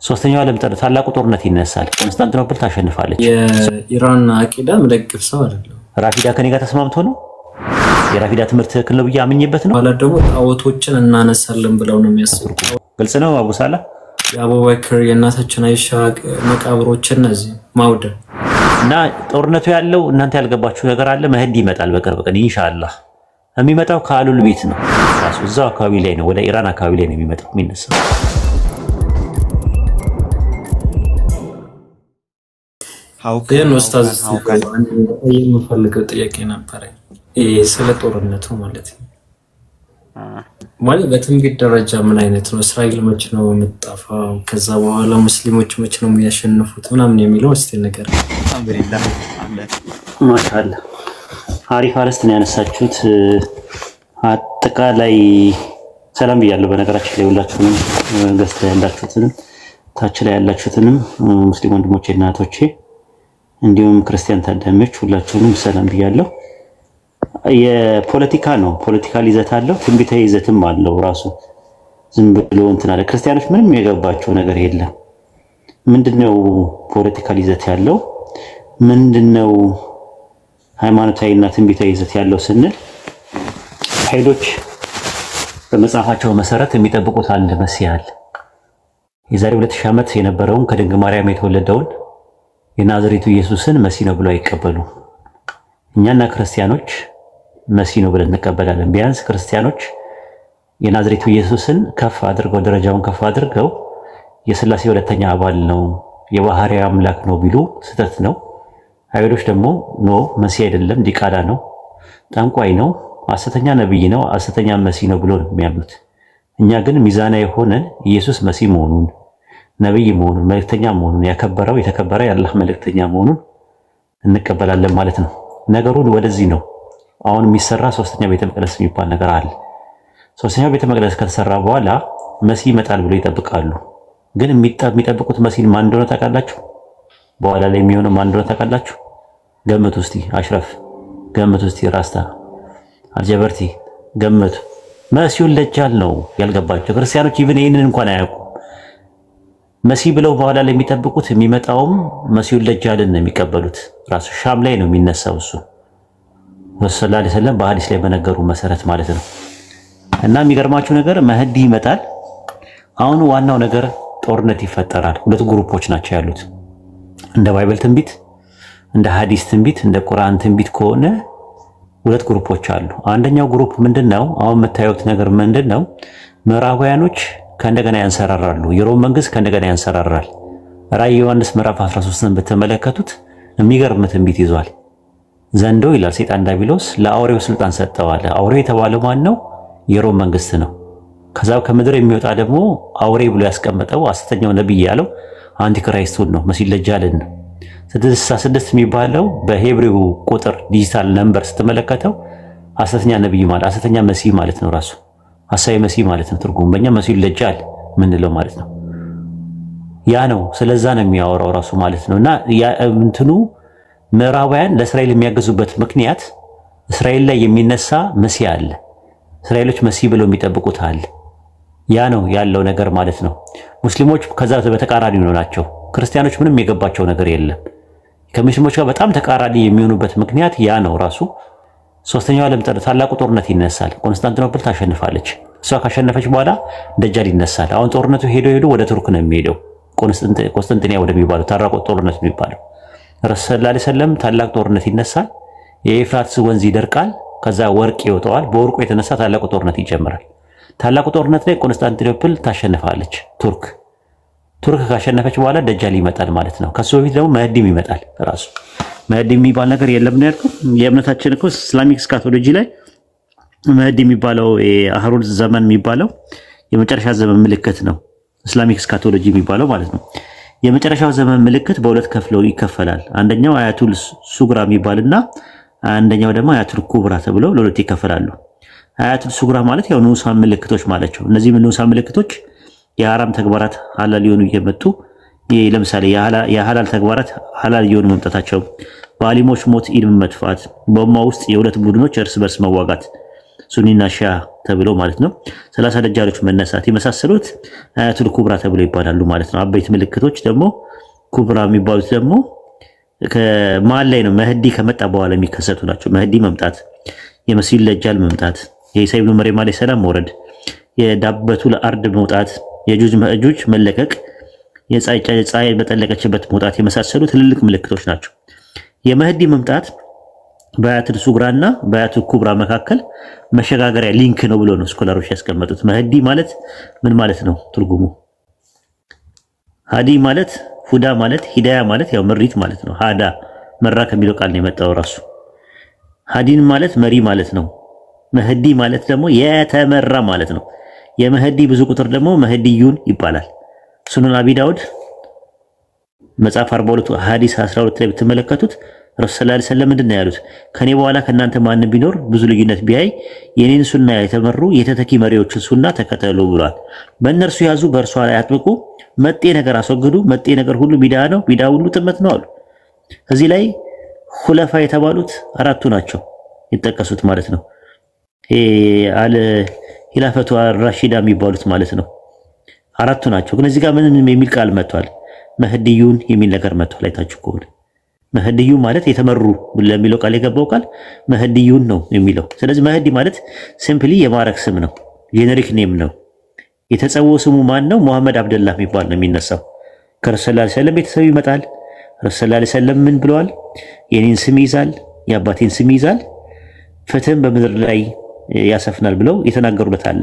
ሶስተኛው ዓለም ታላቁ ጦርነት ይነሳል ኮንስታንቲኖፕል ታሸንፋለች የኢራን አቂዳ መደግፍ ሰው አይደለም ራፊዳ ከኔ ጋር ተስማምቶ ነው የራፊዳ ትምህርት ትክክል ነው ብያምኝበት ነው ማለት ደግሞ ጣዖቶችን እናነሳለን ብለው ነው የሚያስቡት ግልጽ ነው አቡ ሳላ የአቡበክር የእናታችን አይሻ መቃብሮችን እነዚህ ማውደም እና ጦርነቱ ያለው እናንተ ያልገባችሁ ነገር አለ መህዲ ይመጣል በቅርብ ቀን ኢንሻአላህ የሚመጣው ከአሉል ቤት ነው ራሱ እዛው አካባቢ ላይ ነው ወደ ኢራን አካባቢ ላይ ነው የሚመጣው የሚነሳው ግን ኡስታዝ የምፈልገው ጥያቄ ነበር ስለ ጦርነቱ ማለት ነው ማለት በትንቢት ደረጃ ምን አይነት ነው እስራኤል መቼ ነው የምትጠፋው ከዛ በኋላ ሙስሊሞች መቼ ነው የሚያሸንፉት ምናምን የሚለው እስቲ ነገር አልሐምዱሊላህ አምላክ ማሻአላህ አሪፍ አርስት ነው ያነሳችሁት አጠቃላይ ሰላም ብያለሁ በነገራችን ላይ ሁላችሁንም ገስት ያላችሁትንም ታች ላይ ያላችሁትንም ሙስሊም ወንድሞቼና እህቶቼ እንዲሁም ክርስቲያን ታዳሚዎች ሁላችሁንም ሰላም ብያለሁ የፖለቲካ ነው ፖለቲካል ይዘት አለው ትንቢታዊ ይዘትም አለው ራሱ ዝም ብሎ እንትን አለ ክርስቲያኖች ምንም የገባቸው ነገር የለም ምንድነው ፖለቲካል ይዘት ያለው ምንድነው ሃይማኖታዊና ትንቢታዊ ይዘት ያለው ስንል ኃይሎች በመጽሐፋቸው መሰረት የሚጠብቁት አንድ መሲህ አለ የዛሬ 2000 ዓመት የነበረውን ከድንግል ማርያም የተወለደውን የናዝሬቱ ኢየሱስን መሲህ ነው ብለው አይቀበሉ እኛና ክርስቲያኖች መሲህ ነው ብለን እንቀበላለን ቢያንስ ክርስቲያኖች የናዝሬቱ ኢየሱስን ከፍ አድርገው ደረጃውን ከፍ አድርገው የሥላሴ ሁለተኛ አባል ነው የባህሪያ አምላክ ነው ቢሉ ስተት ነው አይሁዶች ደግሞ ኖ መሲህ አይደለም ዲቃላ ነው ጠንቋይ ነው ሐሰተኛ ነብይ ነው ሐሰተኛ መሲህ ነው ብሎ ነው የሚያምኑት እኛ ግን ሚዛናዊ ሆነን ኢየሱስ መሲህ መሆኑን ነብይ መሆኑን መልእክተኛ መሆኑን ያከበረው የተከበረ ያላህ መልእክተኛ መሆኑን እንቀበላለን ማለት ነው ነገሩን ወደዚህ ነው አሁን የሚሰራ ሶስተኛው ቤተ መቅደስ የሚባል ነገር አለ ሶስተኛው ቤተ መቅደስ ከተሰራ በኋላ መሲህ ይመጣል ብሎ ይጠብቃሉ ግን የሚጠብቁት መሲህ ማን እንደሆነ ታውቃላችሁ በኋላ ላይ የሚሆነው ማን እንደሆነ ታውቃላችሁ ገምቱ እስቲ አሽረፍ ገምቱ እስቲ ራስታ አልጀበርቲ ገምቱ መሲሁን ደጃል ነው ያልገባቸው ክርስቲያኖች ኢቭን ይሄንን እንኳን አያውቁ መሲህ ብለው በኋላ ላይ የሚጠብቁት የሚመጣውም መሲሁን ደጃልን ነው የሚቀበሉት ራሱ ሻም ላይ ነው የሚነሳው እሱ ወሰለላሁ ዐለይሂ ወሰለም በሐዲስ ላይ በነገሩ መሰረት ማለት ነው እና የሚገርማችሁ ነገር መህዲ ይመጣል አሁን ዋናው ነገር ጦርነት ይፈጠራል ሁለት ግሩፖች ናቸው ያሉት እንደ ባይብል ትንቢት እንደ ሐዲስ ትንቢት እንደ ቁርአን ትንቢት ከሆነ ሁለት ግሩፖች አሉ አንደኛው ግሩፕ ምንድነው አሁን የምታዩት ነገር ምንድነው ምዕራባውያኖች ከእንደገና ያንሰራራሉ የሮም መንግስት ከእንደገና ያንሰራራል ራዕይ ዮሐንስ ምዕራፍ 13ን በተመለከቱት የሚገርም ትንቢት ይዟል ዘንዶ ይላል ሰይጣን ዲያብሎስ ለአውሬው ስልጣን ሰጠዋል አውሬው የተባለው ማን ነው የሮም መንግስት ነው ከዛው ከምድር የሚወጣ ደግሞ አውሬ ብሎ ያስቀመጠው ሐሰተኛው ነብይ ያለው አንቲክራይስቱን ነው መሲህ ደጃልን ነው 66 የሚባለው በሄብሪው ቁጥር ዲጂታል ነምበር ስትመለከተው ሐሰተኛ ነብይ ማለት ሐሰተኛ መሲህ ማለት ነው ራሱ ሐሳዊ መሲህ ማለት ነው ትርጉም በእኛ መሲህ ደጃል ምንለው ማለት ነው ያ ነው ስለዛ ነው የሚያወራው ራሱ ማለት ነውና ያ እንትኑ ምዕራባውያን ለእስራኤል የሚያገዙበት ምክንያት እስራኤል ላይ የሚነሳ መሲህ አለ እስራኤሎች መሲህ ብለው የሚጠብቁት አለ ያ ነው ያለው ነገር ማለት ነው ሙስሊሞች ከዛ በተቃራኒ ናቸው ክርስቲያኖች ምንም የገባቸው ነገር የለም ከሙስሊሞች ጋር በጣም ተቃራኒ የሚሆኑበት ምክንያት ያ ነው ራሱ ሶስተኛው ዓለም ታላቁ ጦርነት ይነሳል ኮንስታንቲኖፕል ታሸንፋለች እሷ ካሸነፈች በኋላ ደጃል ይነሳል አሁን ጦርነቱ ሄዶ ወደ ቱርክ ነው የሚሄደው ኮንስታንቲኒያ ወደሚባለው ታላቁ ጦርነት የሚባለው ረሱላህ ሰለላሁ ዐለይሂ ወሰለም ታላቅ ጦርነት ይነሳል የኤፍራጥስ ወንዝ ይደርቃል ከዛ ወርቅ ይወጣዋል በወርቁ የተነሳ ታላቁ ጦርነት ይጀምራል ታላቁ ጦርነት ላይ ኮንስታንቲኖፕል ታሸንፋለች ቱርክ ካሸነፈች በኋላ ደጃል ይመጣል ማለት ነው ከሱ በፊት ደግሞ መህዲም ይመጣል ራሱ መህዲ የሚባል ነገር የለም ነው ያልኩት የእምነታችን እኮ እስላሚክ ስካቶሎጂ ላይ መህዲ የሚባለው የአህሩል ዘመን የሚባለው የመጨረሻ ዘመን ምልክት ነው እስላሚክ ስካቶሎጂ የሚባለው ማለት ነው የመጨረሻው ዘመን ምልክት በሁለት ከፍለው ይከፈላል አንደኛው አያቱል ሱግራ የሚባልና አንደኛው ደግሞ አያቱል ኩብራ ተብለው ለሁለት ይከፈላሉ አያቱል ሱግራ ማለት ያው ንዑሳን ምልክቶች ማለት ነው እነዚህ ንዑሳን ምልክቶች የሐራም ተግባራት ሐላል ይሆኑ እየመጡ ለምሳሌ የሐላል ተግባራት ሐላል ይሆኑ መምጣታቸው በአሊሞች ሞት ኢልም መጥፋት በኡማ ውስጥ የሁለት ቡድኖች እርስ በርስ መዋጋት ሱኒና ሺዓ ተብሎ ማለት ነው 30 ደጃሎች መነሳት የመሳሰሉት አያቱል ኩብራ ተብሎ ይባላሉ ማለት ነው። አበይት ምልክቶች ደግሞ ኩብራ የሚባሉት ደግሞ ከማል ላይ ነው መህዲ ከመጣ በኋላ የሚከሰቱ ናቸው። መህዲ መምጣት፣ የመሲህ ደጃል መምጣት፣ የኢሳ ኢብኑ መርየም አለይሂ ሰላም መውረድ፣ የዳበቱል አርድ መውጣት፣ የጁጅ መእጁጅ መለቀቅ፣ የፀሐይ በጠለቀችበት መውጣት የመሳሰሉ ትልልቅ ምልክቶች ናቸው። የመህዲ መምጣት በአያቱል ሱግራና በአያቱል ኩብራ መካከል መሸጋገሪያ ሊንክ ነው ብሎ ነው ስኮላሮች ያስቀመጡት። መህዲ ማለት ምን ማለት ነው ትርጉሙ? ሃዲ ማለት ሁዳ ማለት ሂዳያ ማለት ያው መሪት ማለት ነው። ሃዳ መራ ከሚለው ቃል ነው የመጣው ራሱ። ሃዲን ማለት መሪ ማለት ነው። መህዲ ማለት ደግሞ የተመራ ማለት ነው። የመህዲ ብዙ ቁጥር ደግሞ መህዲዩን ይባላል። ሱነን አቢ ዳውድ መጽሐፍ 42 ሐዲስ 12 ላይ ብትመለከቱት ረሱል ሰለላሁ ዐለይሂ ወሰለም ምንድነው ያሉት? ከኔ በኋላ ከናንተ ማንም ቢኖር ብዙ ልዩነት ቢያይ የኔን ሱና የተመሩ የተተኪ መሪዎችን ሱና ተከተሉ ብሏል። በእነርሱ ያዙ፣ በእርሷ ላይ አጥብቁ፣ መጤ ነገር አስወግዱ፣ መጤ ነገር ሁሉ ቢድዓ ነው፣ ቢድዓ ሁሉ ጥመት ነው አሉ። እዚህ ላይ ኹለፋ የተባሉት አራቱ ናቸው የተጠቀሱት ማለት ነው። አለ ኺላፈቱ አር-ራሺዳ የሚባሉት ማለት ነው አራቱ ናቸው። ግን እዚህ ጋር ምን የሚል ቃል መጥቷል? መህዲዩን የሚል ነገር መጥቷል። አይታችሁ ከሆነ መህዲዩ ማለት የተመሩ ለሚለው ቃል የገባው ቃል መህዲዩን ነው የሚለው። ስለዚህ መህዲ ማለት ሲምፕሊ የማረክ ስም ነው፣ ጄነሪክ ኔም ነው። የተጸውዖ ስሙ ማን ነው? መሐመድ አብደላህ የሚባል ነው የሚነሳው። ከረሱል ሰለላሁ ዐለይሂ ወሰለም ቤተሰብ ይመጣል። ረሱል ሰለላሁ ዐለይሂ ወሰለም ምን ብለዋል? የኔን ስም ይዛል፣ የአባቴን ስም ይዛል፣ ፍትህን በምድር ላይ ያሰፍናል ብለው የተናገሩለት አለ።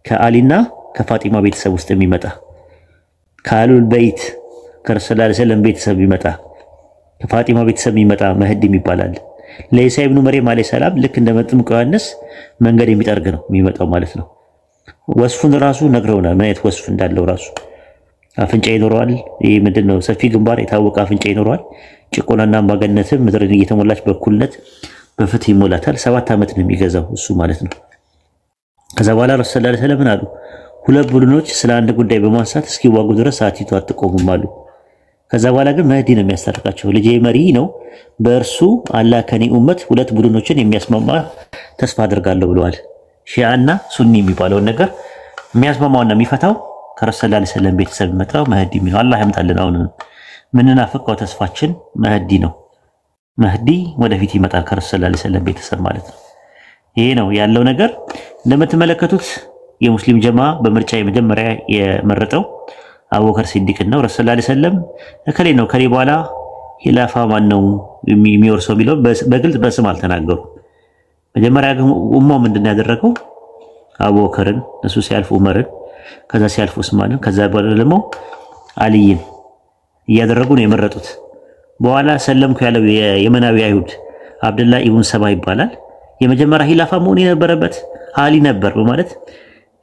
ከአሊና ከፋጢማ ቤተሰብ ውስጥ የሚመጣ ከአሉል በይት ከረሱል ሰለላሁ ዐለይሂ ወሰለም ቤተሰብ ይመጣ ከፋጢማ ቤተሰብ የሚመጣ መህዲ ይባላል። ለኢሳ ኢብኑ መርየም አለይሂ ሰላም ልክ እንደ መጥምቁ ዮሐንስ መንገድ የሚጠርግ ነው የሚመጣው ማለት ነው። ወስፉን ራሱ ነግረውናል፣ ምን አይነት ወስፍ እንዳለው ራሱ። አፍንጫ ይኖረዋል። ይሄ ምንድነው? ሰፊ ግንባር፣ የታወቀ አፍንጫ ይኖረዋል። ጭቆናና አምባገነንነትም ምድርን እየተሞላች በእኩልነት በፍትህ ይሞላታል። 7 ዓመት ነው የሚገዛው እሱ ማለት ነው። ከዛ በኋላ ረሱል ሰለላሁ ዐለይሂ ወሰለም አሉ፣ ሁለት ቡድኖች ስለ አንድ ጉዳይ በማንሳት እስኪዋጉ ድረስ ሰዓቲቱ አትቆምም አሉ። ከዛ በኋላ ግን መህዲ ነው የሚያስታርቃቸው። ልጄ መሪ ነው፣ በእርሱ አላህ ከኔ ኡመት ሁለት ቡድኖችን የሚያስማማ ተስፋ አድርጋለሁ ብለዋል። ሺዓና ሱኒ የሚባለውን ነገር የሚያስማማውና የሚፈታው ከረሱል ሰለላሁ ዐለይሂ ወሰለም ቤተሰብ የሚመጣው መህዲ ነው። አላህ ያምጣልን። አሁን ምንናፍቀው ተስፋችን መህዲ ነው። መህዲ ወደፊት ይመጣል ከረሱል ሰለላሁ ዐለይሂ ወሰለም ቤተሰብ ማለት ነው። ይሄ ነው ያለው ነገር። እንደምትመለከቱት የሙስሊም ጀማ በምርጫ የመጀመሪያ የመረጠው አቡበከር ሲዲቅ ነው። ረሱል ሰለላሁ ዐለይሂ ወሰለም እከሌ ነው ከሌ በኋላ ኺላፋ ማን ነው የሚወርሰው የሚለው በግልጽ በስም አልተናገሩ። መጀመሪያ ግን ኡማው ምንድነው ያደረገው? አቡበከርን፣ እሱ ሲያልፍ ዑመርን፣ ከዛ ሲያልፍ ዑስማንን፣ ከዛ በኋላ ደግሞ አልይን እያደረጉ ነው የመረጡት። በኋላ ሰለምኩ ያለው የየመናዊ አይሁድ አብደላህ ኢብኑ ሰባ ይባላል። የመጀመሪያ ኺላፋ መሆን የነበረበት አሊ ነበር በማለት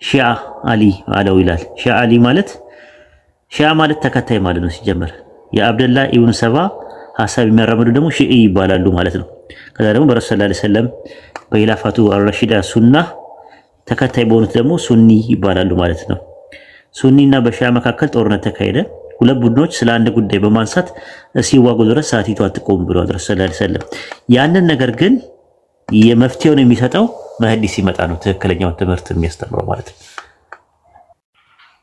ሺዓ አሊ አለው ይላል። ሺዓ አሊ ማለት ሺዓ ማለት ተከታይ ማለት ነው ሲጀመር። የአብደላህ ኢብኑ ሰባ ሐሳብ የሚያራምዱ ደግሞ ሺዒ ይባላሉ ማለት ነው። ከዛ ደግሞ በረሱል ሰለላሁ ዐለይሂ ወሰለም በኺላፋቱ አር-ረሺዳ ሱና ተከታይ በሆኑት ደግሞ ሱኒ ይባላሉ ማለት ነው። ሱኒና በሺዓ መካከል ጦርነት ተካሄደ። ሁለት ቡድኖች ስለ አንድ ጉዳይ በማንሳት ሲዋጉ ድረስ ሰዓቲቱ አትቆም ብለዋል ረሱል ሰለላሁ ዐለይሂ ወሰለም። ያንን ነገር ግን የመፍትሄውን የሚሰጠው መህዲ ሲመጣ ነው ትክክለኛውን ትምህርት የሚያስተምረው ማለት ነው።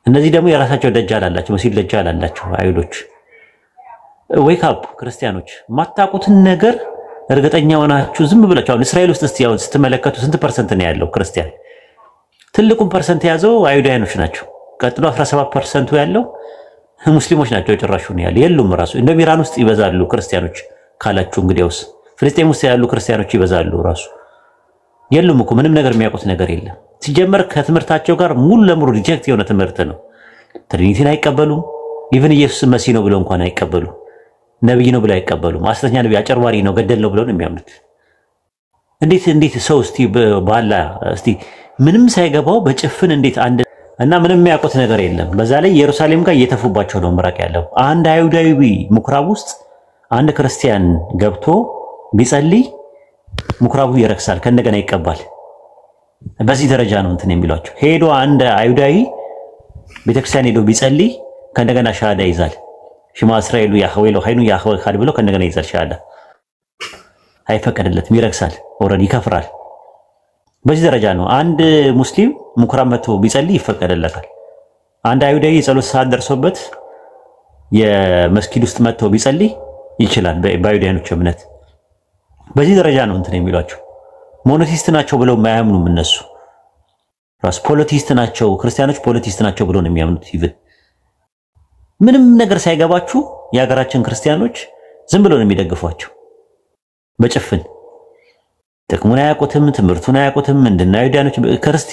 እነዚህ ደግሞ የራሳቸው ደጃል አላቸው፣ መሲህ ደጃል አላቸው አይሁዶች። ዌክ አፕ ክርስቲያኖች፣ ማታውቁትን ነገር እርግጠኛ ሆናችሁ ዝም ብላችሁ አሁን እስራኤል ውስጥ እስቲ ስትመለከቱ ስንት ፐርሰንት ነው ያለው ክርስቲያን? ትልቁን ፐርሰንት የያዘው አይሁዳውያኖች ናቸው። ቀጥሎ 17% ያለው ሙስሊሞች ናቸው። ጭራሹ ነው ያለው የሉም። ራሱ እንደ ኢራን ውስጥ ይበዛሉ ክርስቲያኖች ካላችሁ እንግዲያውስ ፍልስጤም ውስጥ ያሉ ክርስቲያኖች ይበዛሉ። ራሱ የሉም እኮ ምንም ነገር የሚያውቁት ነገር የለም። ሲጀመር ከትምህርታቸው ጋር ሙሉ ለሙሉ ሪጀክት የሆነ ትምህርት ነው። ትሪኒቲን አይቀበሉም። ኢቭን ኢየሱስ መሲህ ነው ብለው እንኳን አይቀበሉም። ነብይ ነው ብለው አይቀበሉም። ሐሰተኛ ነብይ አጨርባሪ ነው ገደል ነው ብለው ነው የሚያምኑት። እንዴት ሰው እስቲ ባላ እስቲ ምንም ሳይገባው በጭፍን እንዴት አንድ እና ምንም የሚያውቁት ነገር የለም። በዛ ላይ ኢየሩሳሌም ጋር እየተፉባቸው ነው ምራቅ ያለው። አንድ አይሁዳዊ ምኩራብ ውስጥ አንድ ክርስቲያን ገብቶ ቢጸልይ ምኩራቡ ይረክሳል፣ ከእንደገና ይቀባል። በዚህ ደረጃ ነው እንትን የሚሏቸው። ሄዶ አንድ አይሁዳዊ ቤተክርስቲያን ሄዶ ቢጸልይ ከእንደገና ሻሃዳ ይዛል። ሽማ እስራኤሉ ያህዌ ለሃይኑ ያህዌ ካል ብሎ ከእንደገና ይዛል ሻሃዳ። አይፈቀድለትም፣ ይረክሳል፣ ወረድ ይከፍራል። በዚህ ደረጃ ነው። አንድ ሙስሊም ምኩራብ መጥቶ ቢጸልይ ይፈቀደለታል። አንድ አይሁዳዊ የጸሎት ሰዓት ደርሶበት የመስጊድ ውስጥ መጥቶ ቢጸልይ ይችላል። በአይሁዳኖች እምነት በዚህ ደረጃ ነው እንትን የሚሏቸው። ሞኖቲስት ናቸው ብለው የማያምኑም እነሱ ራስ ፖለቲስት ናቸው። ክርስቲያኖች ፖለቲስት ናቸው ብለው ነው የሚያምኑት። ይብን ምንም ነገር ሳይገባችሁ የሀገራችን ክርስቲያኖች ዝም ብለው ነው የሚደግፏቸው በጭፍን። ጥቅሙን አያውቁትም፣ ትምህርቱን አያውቁትም። ምንድነው አይሁዳኖች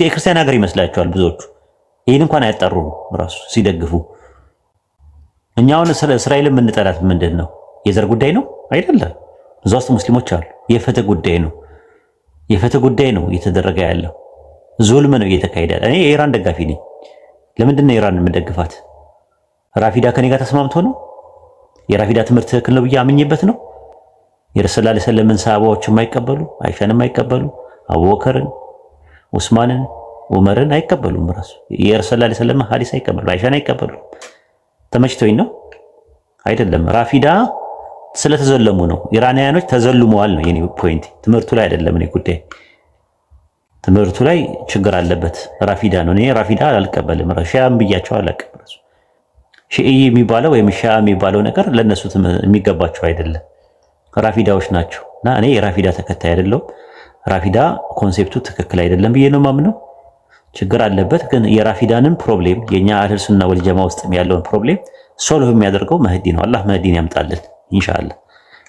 የክርስቲያን ሀገር ይመስላቸዋል ብዙዎቹ። ይህን እንኳን አያጣሩም ራሱ ሲደግፉ። እኛውን እስራኤልን የምንጠላት ምንድነው? የዘር ጉዳይ ነው አይደለም። እዛ ውስጥ ሙስሊሞች አሉ። የፍትህ ጉዳይ ነው። የፍትህ ጉዳይ ነው እየተደረገ ያለው። ዙልም ነው እየተካሄደ ያለው። እኔ የኢራን ደጋፊ ነኝ። ለምንድን ነው ኢራን የምደግፋት? ራፊዳ ከኔ ጋር ተስማምቶ ነው? የራፊዳ ትምህርት ትክክል ነው ብዬ አምኜበት ነው? የረሱል ሰለላሁ ዐለይሂ ወሰለም ሰሃባዎች የማይቀበሉ አይሻን የማይቀበሉ አቡበከርን፣ ዑስማንን፣ ዑመርን አይቀበሉም። ራሱ የረሱል ሰለላሁ ዐለይሂ ወሰለም ሐዲስ አይቀበሉ አይሻን አይቀበሉ። ተመችቶኝ ነው አይደለም። ራፊዳ ስለተዘለሙ ነው። ኢራናውያኖች ተዘልመዋል ነው የኔ ፖይንት። ትምህርቱ ላይ አይደለም እኔ ጉዳይ። ትምህርቱ ላይ ችግር አለበት። ራፊዳ ነው። እኔ ራፊዳ አልቀበልም። ሺዓም ብያቸው አላውቅም። ራሱ ሺዒ የሚባለው ወይም ሺዓ የሚባለው ነገር ለነሱ የሚገባቸው አይደለም። ራፊዳዎች ናቸው እና እኔ የራፊዳ ተከታይ አይደለሁም። ራፊዳ ኮንሴፕቱ ትክክል አይደለም ብዬ ነው ማምነው። ችግር አለበት። ግን የራፊዳንን ፕሮብሌም የኛ አህለል ሱና ወል ጀማ ውስጥ ያለውን ፕሮብሌም ሶልቭ የሚያደርገው መህዲ ነው። አላህ መህዲን ያምጣልን ኢንሻአላህ።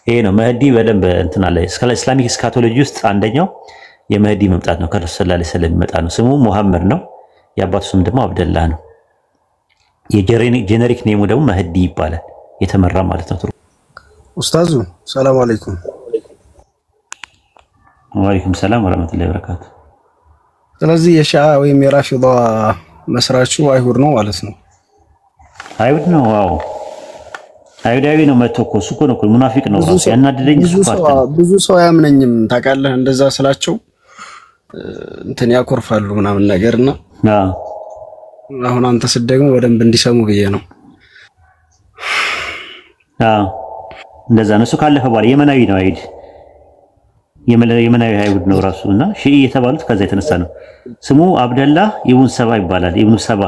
ይሄ ነው መህዲ በደንብ እንትን አለ። እስላሚክ ስካቶሎጂ ውስጥ አንደኛው የመህዲ መምጣት ነው። ከረሱል ሰለላሁ ዐለይሂ ወሰለም የሚመጣ ነው። ስሙ ሙሐመድ ነው። የአባቱ ስም ደግሞ አብደላህ ነው። የጄኔሪክ ኔሙ ደግሞ መህዲ ይባላል። የተመራ ማለት ነው። ኡስታዙ ሰላም አለይኩም። ወአለይኩም ሰላም ወራህመቱላሂ ወበረካቱ። ስለዚህ የሺዓ ወይም የራፊዳ መስራቹ አይሁድ ነው ማለት ነው። አይሁድ ነው። ዋው አይሁዳዊ ነው። መጥቶ እኮ እሱ እኮ ነው ሙናፊቅ ነው። ራሱ ያናደደኝ እሱ ፓርት ነው። ብዙ ሰው አያምነኝም ታውቃለህ። እንደዛ ስላቸው እንትን ያኮርፋሉ ምናምን ነገርና አሁን አንተ ስትደግሞ በደንብ እንዲሰሙ ብዬ ነው። እንደዛ ነው። እሱ ካለፈ በኋላ የመናዊ ነው አይሁድ የመናዊ አይሁድ ነው ራሱና ሺዒ የተባሉት ከዛ የተነሳ ነው። ስሙ አብደላህ ኢብኑ ሰባ ይባላል። ኢብኑ ሰባ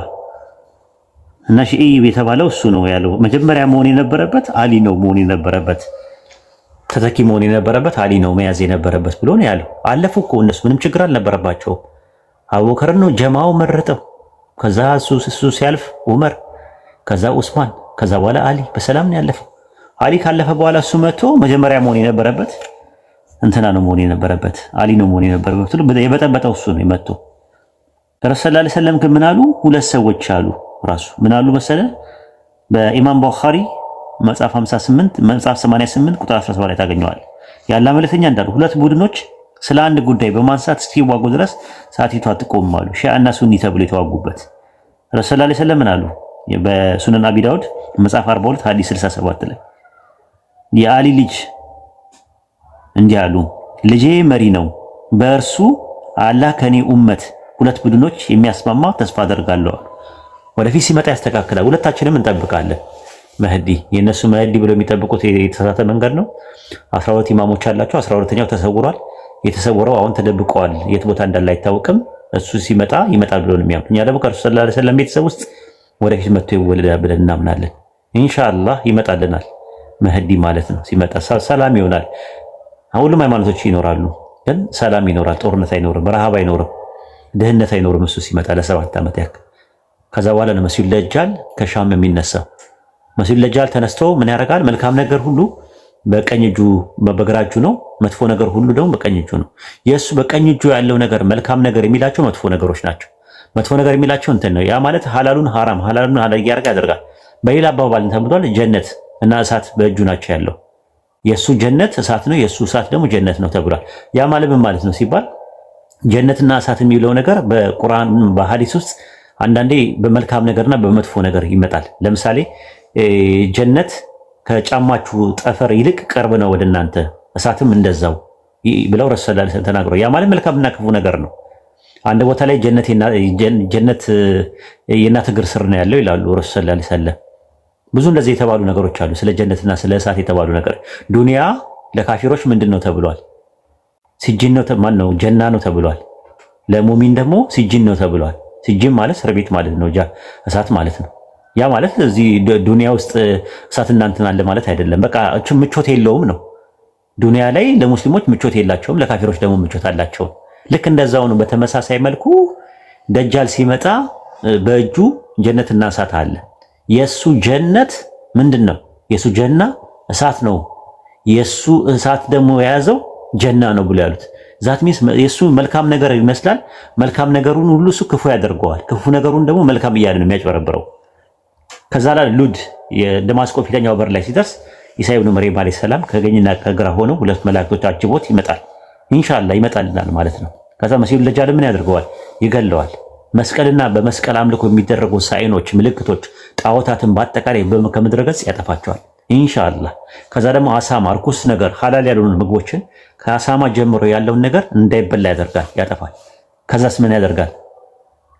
እና ሺዒ የተባለው እሱ ነው ያለው። መጀመሪያ መሆን የነበረበት አሊ ነው መሆን የነበረበት ተተኪ መሆን የነበረበት አሊ ነው መያዝ የነበረበት ብሎ ነው ያለው። አለፉ እኮ እነሱ ምንም ችግር አልነበረባቸው። አቡበከር ነው ጀማው መረጠው። ከዛ እሱ ሲያልፍ ዑመር፣ ከዛ ዑስማን፣ ከዛ በኋላ አሊ በሰላም ነው ያለፈው። አሊ ካለፈ በኋላ እሱ መጥቶ መጀመሪያ መሆን የነበረበት እንትና ነው መሆን የነበረበት አሊ ነው መሆን የነበረበት ብሎ የበጠበጠው እሱ ነው መጥቶ። ረሱል ሰለላሁ ዐለይሂ ወሰለም ግን ምን አሉ? ሁለት ሰዎች አሉ። ራሱ ምን አሉ መሰለ? በኢማም ቡኻሪ መጽሐፍ 58 መጽሐፍ 88 ቁጥር 17 ላይ ታገኘዋል። ያለ መልእክተኛ እንዳሉ ሁለት ቡድኖች ስለ አንድ ጉዳይ በማንሳት እስኪዋጉ ድረስ ሰዓቲቱ አትቆምም አሉ። ሺዓና ሱኒ ተብሎ የተዋጉበት ረሱል ሰለላሁ ዐለይሂ ወሰለም ምን አሉ? በሱነን አቢ ዳውድ መጽሐፍ 42 ሐዲስ 67 ላይ የአሊ ልጅ እንዲህ አሉ፣ ልጄ መሪ ነው፣ በእርሱ አላህ ከኔ ኡመት ሁለት ቡድኖች የሚያስማማ ተስፋ አደርጋለሁ። ወደፊት ሲመጣ ያስተካክላል። ሁለታችንም እንጠብቃለን። መህዲ የነሱ መህዲ ብለው የሚጠብቁት የተሳሳተ መንገድ ነው። 12 ኢማሞች አላቸው። 12ኛው ተሰውሯል። የተሰወረው አሁን ተደብቀዋል። የት ቦታ እንዳለ አይታወቅም። እሱ ሲመጣ ይመጣል ብለው ነው የሚያምኑት። እኛ ደግሞ ከረሱል ሰለላሁ ዐለይሂ ወሰለም ቤተሰብ ውስጥ ወደፊት መጥቶ ይወለዳል ብለን እናምናለን። ኢንሻአላህ ይመጣልናል መህዲ ማለት ነው። ሲመጣ ሰላም ይሆናል። ሁሉም ሃይማኖቶች ይኖራሉ፣ ግን ሰላም ይኖራል። ጦርነት አይኖርም፣ ረሃብ አይኖርም፣ ድህነት አይኖርም። እሱ ሲመጣ ለ7 ዓመት ያክል ከዛ በኋላ ነው መሲሁ ደጃል ከሻም የሚነሳው። መሲሁ ደጃል ተነስቶ ምን ያደርጋል? መልካም ነገር ሁሉ በቀኝ እጁ በግራ እጁ ነው፣ መጥፎ ነገር ሁሉ ደግሞ በቀኝ እጁ ነው። የእሱ በቀኝ እጁ ያለው ነገር መልካም ነገር የሚላቸው መጥፎ ነገሮች ናቸው። መጥፎ ነገር የሚላቸው እንትን ነው። ያ ማለት ሐላሉን ሐራም ሐላሉን ሐላል ያደርጋል። በሌላ አባባል ተብሏል፣ ጀነት እና እሳት በእጁ ናቸው ያለው። የሱ ጀነት እሳት ነው፣ የሱ እሳት ደግሞ ጀነት ነው ተብሏል። ያ ማለት ምን ማለት ነው ሲባል ጀነትና እሳት የሚለው ነገር በቁርአን በሐዲስ ውስጥ አንዳንዴ በመልካም ነገርና በመጥፎ ነገር ይመጣል። ለምሳሌ ጀነት ከጫማችሁ ጠፈር ይልቅ ቅርብ ነው ወደ እናንተ፣ እሳትም እንደዛው ብለው ረሱል ሰለላሁ ዐለይሂ ወሰለም ተናግረው፣ ያ ማለት መልካምና ክፉ ነገር ነው። አንድ ቦታ ላይ ጀነት የእናት እግር ስር ነው ያለው ይላሉ ረሱል ሰለላሁ ዐለይሂ ወሰለም። ብዙ እንደዚህ የተባሉ ነገሮች አሉ። ስለ ጀነትና ስለ እሳት የተባሉ ነገር። ዱንያ ለካፊሮች ምንድነው ተብሏል? ሲጂን ነው ማን ነው? ጀና ነው ተብሏል። ለሙእሚን ደግሞ ሲጂን ነው ተብሏል። ሲጂን ማለት እስር ቤት ማለት ነው፣ እሳት ማለት ነው። ያ ማለት እዚህ ዱንያ ውስጥ እሳትና እንትን አለ ማለት አይደለም። በቃ ምቾት የለውም ነው። ዱንያ ላይ ለሙስሊሞች ምቾት የላቸውም፣ ለካፊሮች ደግሞ ምቾት አላቸው። ልክ እንደዛው ነው። በተመሳሳይ መልኩ ደጃል ሲመጣ በእጁ ጀነትና እሳት አለ። የሱ ጀነት ምንድነው? የሱ ጀና እሳት ነው። የሱ እሳት ደግሞ የያዘው ጀና ነው ብሎ ያሉት ዛት ሚስ የሱ መልካም ነገር ይመስላል። መልካም ነገሩን ሁሉ እሱ ክፉ ያደርገዋል። ክፉ ነገሩን ደግሞ መልካም እያለ ነው የሚያጭበረብረው። ከዛ ላይ ሉድ የደማስቆ ፊተኛው በር ላይ ሲደርስ ኢሳ ኢብኑ መርየም አለይሂ ሰላም ከቀኝና ከግራ ሆነው ሁለት መላእክቶች አጅቦት ይመጣል። ኢንሻአላህ ይመጣልናል ማለት ነው። ከዛ መሲሁል ደጃል ምን ያደርገዋል? ይገለዋል። መስቀልና በመስቀል አምልኮ የሚደረጉ ሳይኖች፣ ምልክቶች፣ ጣዖታትን በአጠቃላይ ከምድረ ገጽ ያጠፋቸዋል ኢንሻአላህ። ከዛ ደግሞ አሳማ ርኩስ ነገር ሐላል ያልሆኑ ምግቦችን ከአሳማ ጀምሮ ያለውን ነገር እንዳይበላ ያደርጋል፣ ያጠፋል። ከዛስ ምን ያደርጋል?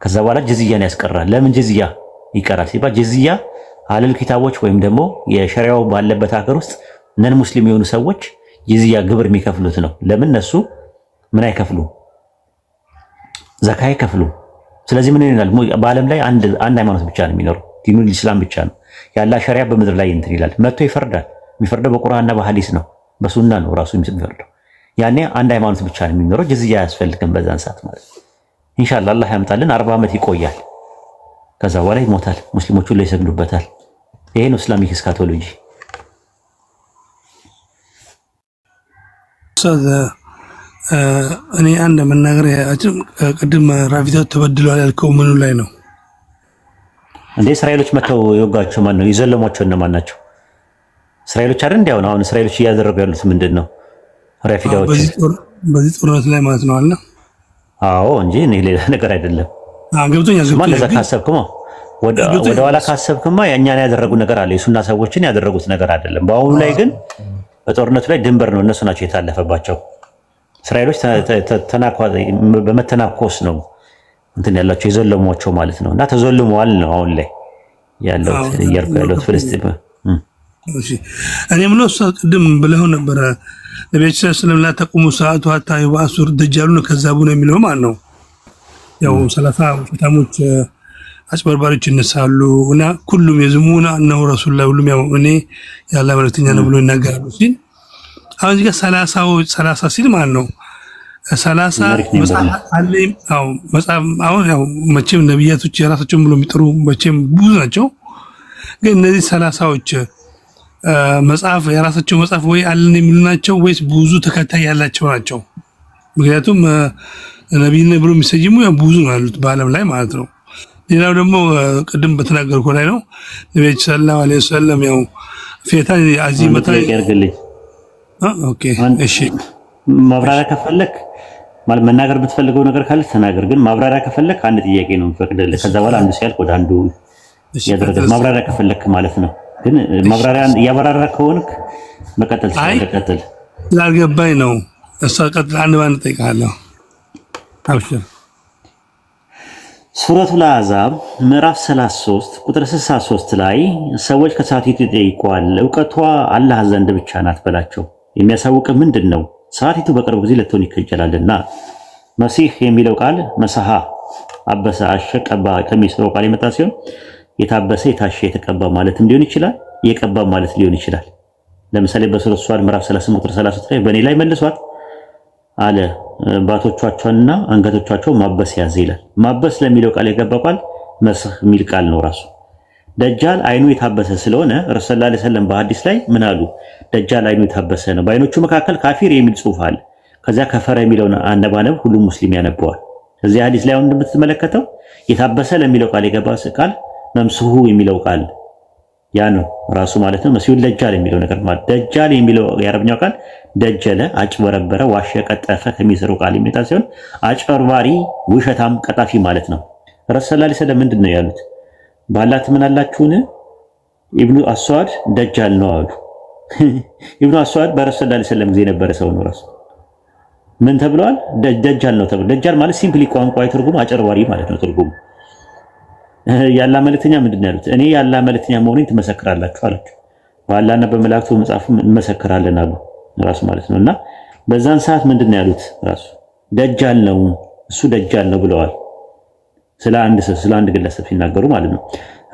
ከዛ በኋላ ጅዝያን ያስቀራል። ለምን ጅዝያ ይቀራል ሲባል ጅዝያ አለል ኪታቦች ወይም ደግሞ የሸሪዓው ባለበት ሀገር ውስጥ ነን ሙስሊም የሆኑ ሰዎች ጅዝያ ግብር የሚከፍሉት ነው። ለምን እነሱ ምን አይከፍሉ? ዘካ አይከፍሉ። ስለዚህ ምን ይላል? በዓለም ላይ አንድ ሃይማኖት ብቻ ነው የሚኖረው፣ ዲኑል ኢስላም ብቻ ነው ያላ ሸሪዓ በምድር ላይ እንትን ይላል። መጥቶ ይፈርዳል። የሚፈርደው በቁርአንና በሐዲስ ነው፣ በሱና ነው ራሱ የሚፈርደው። ያኔ አንድ ሃይማኖት ብቻ ነው የሚኖረው። ጅዝያ አያስፈልግም በዛን ሰዓት ማለት ነው። ኢንሻአላህ አላህ ያመጣልን 40 ዓመት ይቆያል። ከዛ በኋላ ይሞታል። ሙስሊሞቹ ላይ ይሰግዱበታል። ይሄ ነው እስላሚክ እስካቶሎጂ። እኔ አንድ መናገር ቅድም ራፊታው ተበድሏል ያልከው ምኑ ላይ ነው እንዴ? እስራኤሎች መተው የወጋቸው ማን ነው? ይዘለሟቸው እነማን ናቸው? እስራኤሎች አይደል? እንዲያው ነው አሁን እስራኤሎች እያደረጉ ያሉት ምንድነው? ራፊዳዎች በዚህ ጦርነት ላይ ማለት ነው አለ። አዎ እንጂ እኔ ሌላ ነገር አይደለም። ገብቶኛል። ለዛ ካሰብክማ ወደ ኋላ ካሰብክማ ያኛን ያደረጉ ነገር አለ። የሱና ሰዎችን ያደረጉት ነገር አይደለም። በአሁኑ ላይ ግን በጦርነቱ ላይ ድንበር ነው እነሱ ናቸው የታለፈባቸው። እስራኤሎች በመተናኮስ ነው እንትን ያላቸው የዘለሟቸው ማለት ነው። እና ተዘልመዋል ነው አሁን ላይ ያለው ያለው ፍልስጤም። እሺ እኔ ምለው ቅድም ብለው ነበር ነብዩ ሰለላሁ ዐለይሂ ተቁሙ ሰዓቱ ሀታ ይባሱር ደጃሉን ከዛቡ ነው የሚለው ማለት ነው። ያው 30 ፈታሞች አጭበርባሪዎች ይነሳሉ እና ሁሉም የዝሙና ነው ረሱላህ ሁሉም ያው እኔ ያላ መልእክተኛ ነው ብሎ ይናገራሉ ሲል አሁን እዚህ ጋር 30 ሲል ማለት ነው 30 መጽሐፍ አለኝ። አዎ መጽሐፍ አሁን ያው መቼም ነብያቶች የራሳቸውን ብሎ የሚጠሩ መቼም ብዙ ናቸው። ግን እነዚህ 30ዎች መጽሐፍ የራሳቸው መጽሐፍ ወይ አለን የሚሉ ናቸው ወይስ ብዙ ተከታይ ያላቸው ናቸው? ምክንያቱም ነብይ ነብሩ የሚሰይሙ ያው ብዙ ነው ያሉት በአለም ላይ ማለት ነው። ሌላው ደግሞ ቅድም በተናገርኩ ላይ ነው ነብዩ ሰለላሁ ዐለይሂ ወሰለም ያው ፌታን አዚመታ ያርግልኝ። ኦኬ እሺ ማብራሪያ ከፈለክ ማለት መናገር ብትፈልገው ነገር ካለ ተናገር። ግን ማብራሪያ ከፈለክ አንድ ጥያቄ ነው የምፈቅድልህ። ከዛ በኋላ አንዱ ሲያልቅ ወደ አንዱ ያደረገ ማብራሪያ ከፈለክ ማለት ነው። ግን ማብራሪያ ያበራራ ከሆንክ መቀጠል ትችላለህ። ስላልገባኝ ነው እሷ ቀጥል አንድ ባንድ ጠይቃለሁ። አብሽር ሱረቱል አሕዛብ ምዕራፍ 33 ቁጥር 63 ላይ ሰዎች ከሳቲቱ ይጠይቋል፣ ዕውቀቷ አላህ ዘንድ ብቻ ናት በላቸው። የሚያሳውቅ ምንድነው? ሰዓቲቱ በቅርብ ጊዜ ልትሆን ይከጀላልና። መሲህ የሚለው ቃል መሰሃ አበሰ አሸቀባ ከሚስለው ቃል የመጣ ሲሆን የታበሰ የታሸ የተቀባ ማለትም ሊሆን ይችላል፣ የቀባ ማለት ሊሆን ይችላል። ለምሳሌ በሱረቱ ሷድ ምዕራፍ 38 ቁጥር 33 ላይ በእኔ ላይ መልሷት አለ ባቶቿቸውና አንገቶቻቸው ማበስ ያዘ ይላል። ማበስ ለሚለው ቃል የገባ ቃል መስህ የሚል ቃል ነው ራሱ። ደጃል አይኑ የታበሰ ስለሆነ ረሱል ሰለላሁ ዐለይሂ ወሰለም በሐዲስ ላይ ምን አሉ? ደጃል አይኑ የታበሰ ነው፣ በአይኖቹ መካከል ካፊር የሚል ጽሑፍ አለ። ከዚያ ከፈረ የሚለውን አነባነብ ሁሉም ሙስሊም ያነበዋል። እዚህ ሐዲስ ላይ አሁን እንደምትመለከተው የታበሰ ለሚለው ቃል የገባ ቃል መምስሁ የሚለው ቃል ያ ነው ራሱ ማለት ነው። መሲሁ ደጃል የሚለው ነገር ማለት ደጃል የሚለው የአረብኛው ቃል ደጀለ፣ አጭበረበረ፣ ዋሸ፣ ቀጠፈ ከሚሰሩ ቃል የሚመጣ ሲሆን አጭበርባሪ፣ ውሸታም፣ ቀጣፊ ማለት ነው። ረሱል ሰለላሁ ዐለይሂ ወሰለም ምንድነው ያሉት? ባላህ ትምናላችሁን? ኢብኑ አስዋድ ደጃል ነው አሉ። ኢብኑ አስዋድ በረሱል ሰለላሁ ዐለይሂ ወሰለም ጊዜ የነበረ ሰው ነው። ራሱ ምን ተብሏል? ደጃል ነው ተብሏል። ደጃል ማለት ሲምፕሊ ቋንቋዊ ትርጉሙ አጭበርባሪ ማለት ነው ትርጉሙ። ያላ መልእክተኛ ምንድነው ያሉት? እኔ ያላ መልእክተኛ መሆኔን ትመሰክራላችሁ አላችሁ። በአላህና በመላእክቱ መጽሐፍ እንመሰክራለን አሉ ራሱ ማለት ነውና በዛን ሰዓት ምንድነው ያሉት? ራሱ ደጃል ነው እሱ ደጃል ነው ብለዋል። ስለ አንድ ግለሰብ ሲናገሩ ማለት ነው።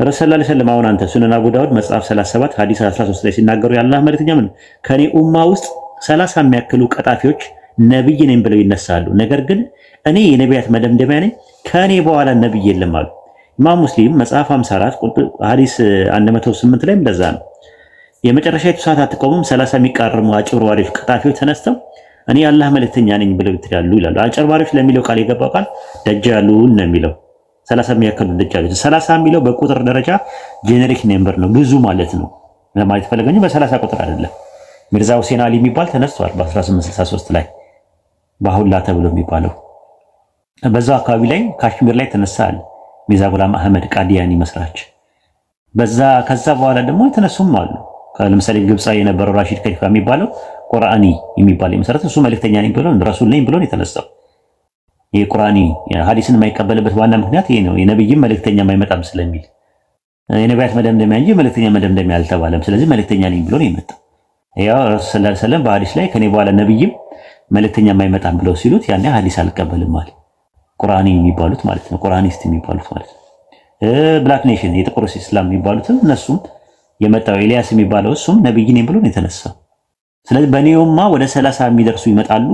ረሱል ሰለላሁ ዐለይሂ ወሰለም አሁን አንተ ሱነን አቡ ዳውድ መጽሐፍ 37 ሐዲስ 13 ላይ ሲናገሩ የአላህ መልእክተኛ ምን ከኔ ኡማ ውስጥ 30 የሚያክሉ ቀጣፊዎች ነብይ ነኝ ብለው ይነሳሉ፣ ነገር ግን እኔ የነቢያት መደምደሚያ ነኝ፣ ከኔ በኋላ ነብይ የለም አሉ። ኢማም ሙስሊም መጽሐፍ 54 ሐዲስ 108 ላይ እንደዛ ነው። የመጨረሻይቱ ሰዓት አትቆምም 30 የሚቃረሙ አጭበርባሪዎች ቀጣፊዎች ተነስተው እኔ የአላህ መልእክተኛ ነኝ ብለው ይትላሉ ይላሉ። አጭበርባሪዎች ለሚለው ቃል የገባው ቃል ደጃሉን ነው የሚለው 30 የሚያክሉ ደጃሎች 30 የሚለው በቁጥር ደረጃ ጄኔሪክ ነምበር ነው፣ ብዙ ማለት ነው ለማለት ፈለገኝ። በ30 ቁጥር አይደለም። ሚርዛ ሁሴን አሊ የሚባል ተነስቷል በ1863 ላይ ባሁላ ተብሎ የሚባለው በዛው አካባቢ ላይ ካሽሚር ላይ ተነሳል። ሚርዛ ጉላም አህመድ ቃዲያኒ መስራች ከዛ በኋላ ደግሞ የተነሱም አሉ። ለምሳሌ ግብጻዊ የነበረው ራሺድ ከሊፋ የሚባለው ቁርአኒ የሚባል የመሰረተ እሱ መልእክተኛ ነኝ ብሎ ረሱል ነኝ ብሎ የተነሳው የቁርአኒ ሐዲስን የማይቀበልበት ዋና ምክንያት ይሄ ነው። የነብይም መልእክተኛ የማይመጣም ስለሚል የነቢያት መደምደሚያ እንጂ መልእክተኛ መደምደሚያ አልተባለም። ስለዚህ መልእክተኛ ነኝ ብሎ ነው የመጣው። ያው ረሱል ሰለላሁ ዐለይሂ ወሰለም በሐዲስ ላይ ከኔ በኋላ ነብይም መልእክተኛ የማይመጣም ብለው ሲሉት ያኔ ሐዲስ አልቀበልም ማለት ቁርአኒ የሚባሉት ማለት ነው። ቁርአኒስት የሚባሉት ማለት ነው። ብላክ ኔሽን የጥቁር እስላም የሚባሉት እነሱም የመጣው ኤልያስ የሚባለው እሱም ነብይ ነኝ ብሎ ነው የተነሳው። ስለዚህ በኔውማ ወደ 30 የሚደርሱ ይመጣሉ